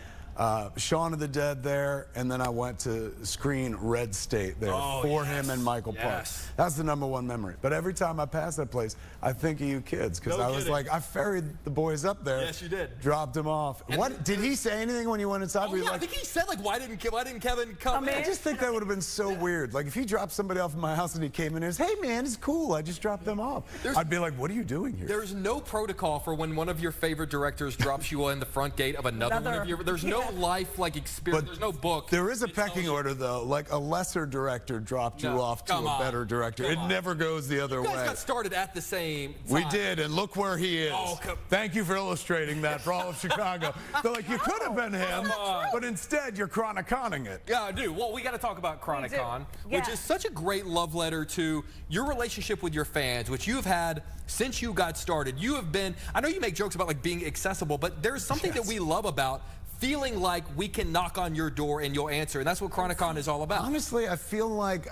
Shaun of the Dead there, and then I went to screen Red State there for him and Michael Parks. That's the #1 memory. But every time I pass that place, I think of you kids because I was like, I ferried the boys up there. Yes, you did. Dropped them off. And what did he say anything when you went inside? Oh, yeah, I think he said like, why didn't Kevin come in? I just think that would have been so weird. Like if he dropped somebody off in my house and he came in and said, hey man, it's cool. I just dropped them off. I'd be like, what are you doing here? There's no protocol for when one of your favorite directors drops you in the front gate of another one of your. There's no life like experience. But there's no book. There is a pecking order though. Like a lesser director dropped you off to a better director. It never goes the other way. You guys got started at the same time. We did, and look where he is. Oh, thank you for illustrating that for all of Chicago. They're like, you could have been him, but instead you're Chroniconing it. Yeah, I do. Well, we got to talk about Chronicon, which is such a great love letter to your relationship with your fans, which you've had since you got started. You have been, I know you make jokes about like being accessible, but there's something that we love about feeling like we can knock on your door and you'll answer, and that's what Chronicon is all about. Honestly, I feel like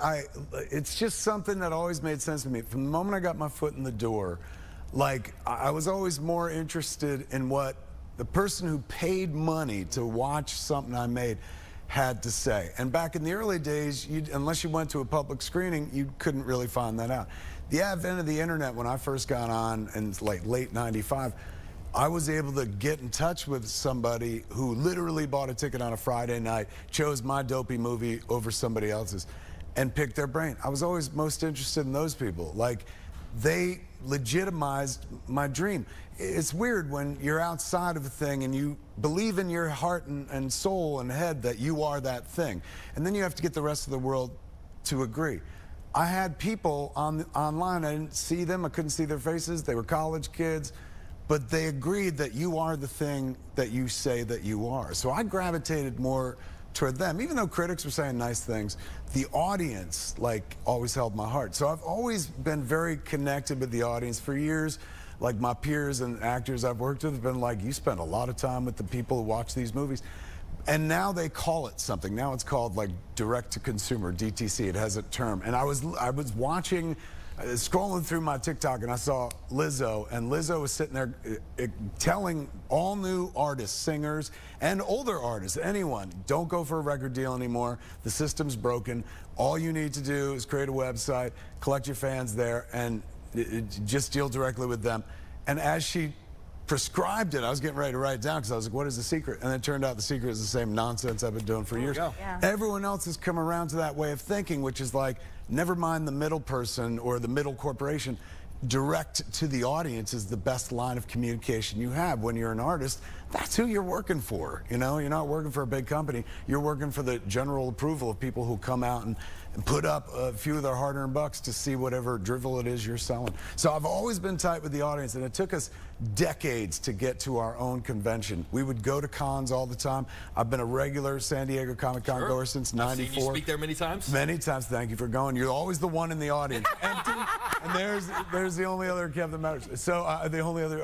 it's just something that always made sense to me. From the moment I got my foot in the door, like I was always more interested in what the person who paid money to watch something I made had to say. And back in the early days, unless you went to a public screening, you couldn't really find that out. The advent of the internet, when I first got on in like late '95, I was able to get in touch with somebody who literally bought a ticket on a Friday night, chose my dopey movie over somebody else's, and picked their brain. I was always most interested in those people. Like, they legitimized my dream. It's weird when you're outside of a thing and you believe in your heart and soul and head that you are that thing. And then you have to get the rest of the world to agree. I had people online, I didn't see them, I couldn't see their faces, they were college kids, but they agreed that you are the thing that you say that you are. So I gravitated more toward them. Even though critics were saying nice things, the audience like always held my heart. So I've always been very connected with the audience for years. Like my peers and actors I've worked with have been like, you spend a lot of time with the people who watch these movies. And now they call it something. Now it's called like direct to consumer, DTC. It has a term. And I was watching, scrolling through my TikTok, and I saw Lizzo, and Lizzo was sitting there telling all new artists, singers, and older artists, anyone, don't go for a record deal anymore. The system's broken. All you need to do is create a website, collect your fans there, and just deal directly with them. And as she prescribed it, I was getting ready to write it down because I was like, what is the secret? And it turned out the secret is the same nonsense I've been doing for years. Yeah. Everyone else has come around to that way of thinking, which is like, never mind the middle person or the middle corporation. Direct to the audience is the best line of communication you have. When you're an artist, that's who you're working for. You know, you're not working for a big company. You're working for the general approval of people who come out and put up a few of their hard-earned bucks to see whatever drivel it is you're selling. So I've always been tight with the audience, and it took us decades to get to our own convention. We would go to cons all the time. I've been a regular San Diego Comic-Con goer since '94. I've seen you speak there many times. Many times. Thank you for going. You're always the one in the audience. Empty. And there's the only other Kev that matters. So the only other,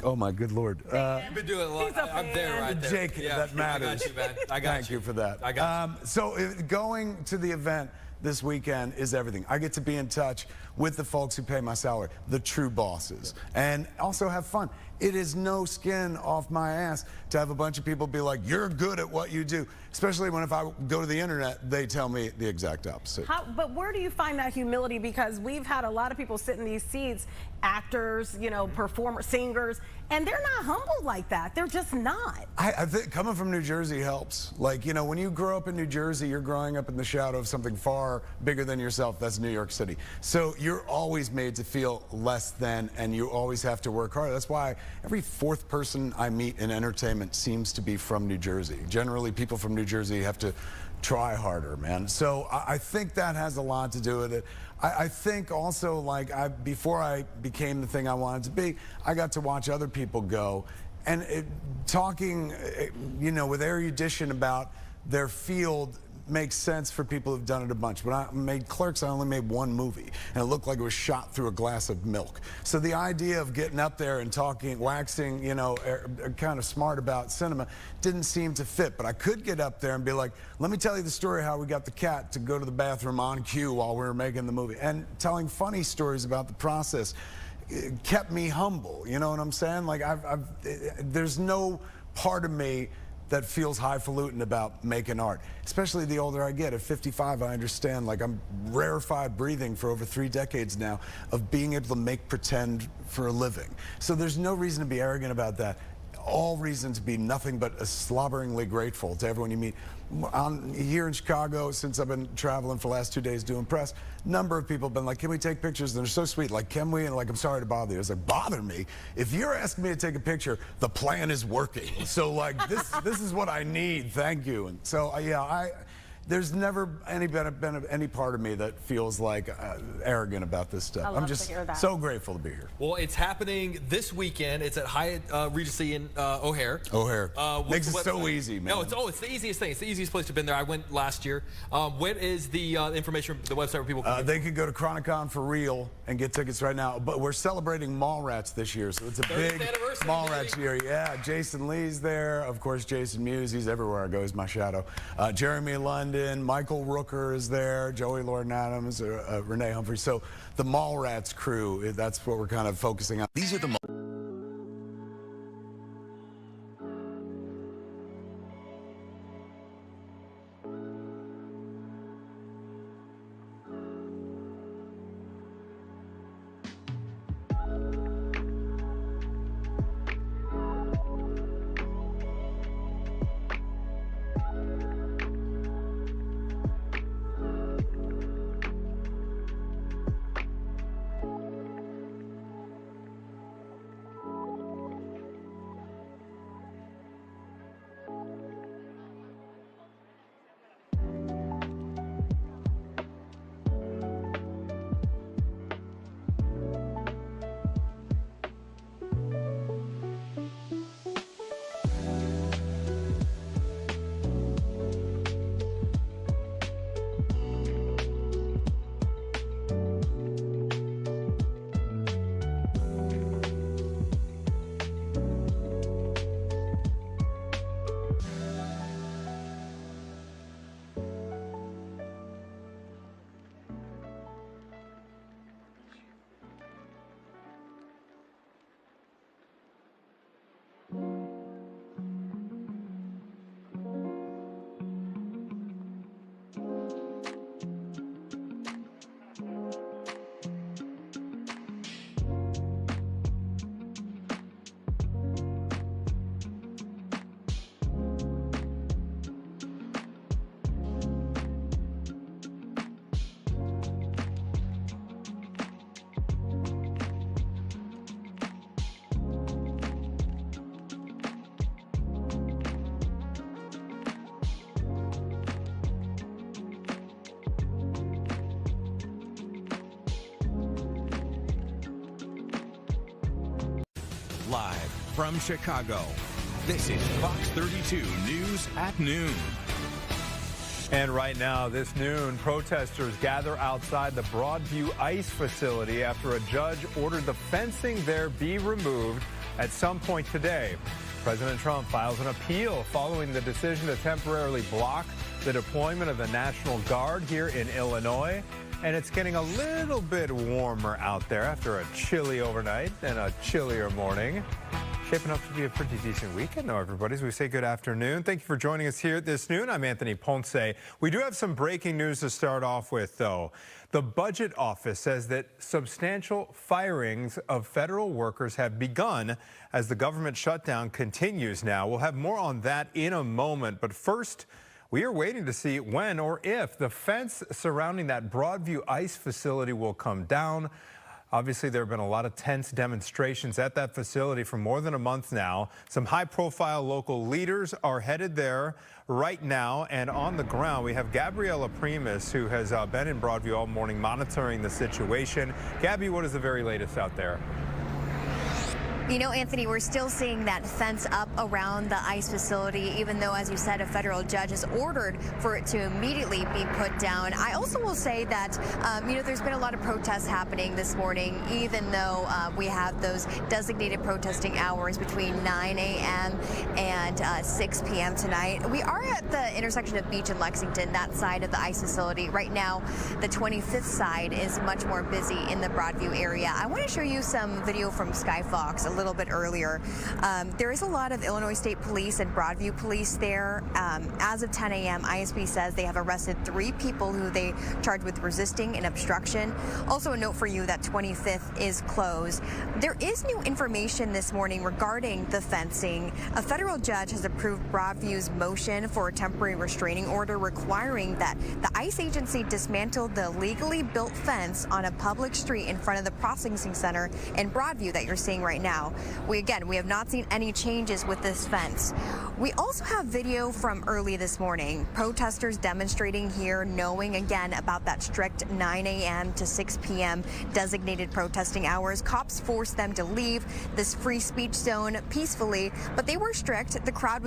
oh my good Lord. You've been doing a lot. I'm there right there. Jake, that matters. I got you, man. I got Thank you for that. I got you. So going to the event this weekend is everything. I get to be in touch with the folks who pay my salary, the true bosses, and also have fun. It is no skin off my ass to have a bunch of people be like, you're good at what you do, especially when if I go to the internet, they tell me the exact opposite. But where do you find that humility? Because we've had a lot of people sit in these seats, actors, you know, performers, singers, and they're not humbled like that. They're just not. I think coming from New Jersey helps. Like, you know, when you grow up in New Jersey, you're growing up in the shadow of something far far bigger than yourself. That's New York City. So you're always made to feel less than, and you always have to work hard. That's why every fourth person I meet in entertainment seems to be from New Jersey. Generally, people from New Jersey have to try harder, man. So I think that has a lot to do with it. I think also, like, before I became the thing I wanted to be, I got to watch other people go. And talking, you know, with erudition about their field makes sense for people who've done it a bunch. When I made Clerks, I only made one movie, and it looked like it was shot through a glass of milk. So the idea of getting up there and talking, waxing, you know, kind of smart about cinema didn't seem to fit. But I could get up there and be like, let me tell you the story how we got the cat to go to the bathroom on cue while we were making the movie. And telling funny stories about the process kept me humble, you know what I'm saying? Like, there's no part of me that feels highfalutin about making art, especially the older I get. At 55, I understand, like, I'm rarefied breathing for over 3 decades now of being able to make pretend for a living. So there's no reason to be arrogant about that. All reason to be nothing but slobberingly grateful to everyone you meet. Here in Chicago, since I've been traveling for the last 2 days doing press, number of people have been like, can we take pictures? And they're so sweet, like, can we? And like, I'm sorry to bother you. I was like, bother me? If you're asking me to take a picture, the plan is working. So like, this is what I need, thank you. And so yeah, there's never been any part of me that feels like arrogant about this stuff. I'm just so grateful to be here. Well, it's happening this weekend. It's at Hyatt Regency in O'Hare. Makes it so easy, man. No, it's the easiest thing. It's the easiest place to been there. I went last year. What is the information, the website where people can they can go to Chronicon for real and get tickets right now. But we're celebrating Mallrats this year, so it's a big Mallrats year. Yeah, Jason Lee's there. Of course, Jason Mewes. He's everywhere I go. He's my shadow. Jeremy London. Michael Rooker is there, Joey Lauren Adams, Renee Humphrey. So the Mallrats crew, that's what we're kind of focusing on. These are the Live from Chicago, this is Fox 32 News at noon. And right now, this noon, protesters gather outside the Broadview ICE facility after a judge ordered the fencing there be removed at some point today. President Trump files an appeal following the decision to temporarily block the deployment of the National Guard here in Illinois. And it's getting a little bit warmer out there after a chilly overnight and a chillier morning. Shaping up to be a pretty decent weekend, though, everybody. As we say good afternoon. Thank you for joining us here this noon. I'm Anthony Ponce. We do have some breaking news to start off with, though. The Budget Office says that substantial firings of federal workers have begun as the government shutdown continues now. We'll have more on that in a moment. But first, We are waiting to see when or if the fence surrounding that Broadview ice facility will come down. Obviously, there have been a lot of tense demonstrations at that facility for more than a month now. Some high-profile local leaders are headed there right now, and on the ground, we have Gabriella Primus, who has been in Broadview all morning monitoring the situation. Gabby, what is the very latest out there? You know, Anthony, we're still seeing that fence up around the ice facility, even though, as you said, a federal judge has ordered for it to immediately be put down. I also will say that, you know, there's been a lot of protests happening this morning, even though we have those designated protesting hours between 9 a.m. and 6 p.m. tonight. We are at the intersection of Beach and Lexington, that side of the ice facility. Right now, the 25th side is much more busy in the Broadview area. I want to show you some video from Skyfox a little bit earlier. There is a lot of Illinois State Police and Broadview Police there. As of 10 a.m., ISB says they have arrested 3 people who they charged with resisting and obstruction. Also a note for you that 25th is closed. There is new information this morning regarding the fencing. A federal judge has approved Broadview's motion for a temporary restraining order requiring that the ICE agency dismantle the legally built fence on a public street in front of the processing center in Broadview that you're seeing right now. We have not seen any changes with this fence. We also have video from early this morning. Protesters demonstrating here, knowing again about that strict 9 a.m. to 6 p.m. designated protesting hours. Cops forced them to leave this free speech zone peacefully, but they were strict. The crowd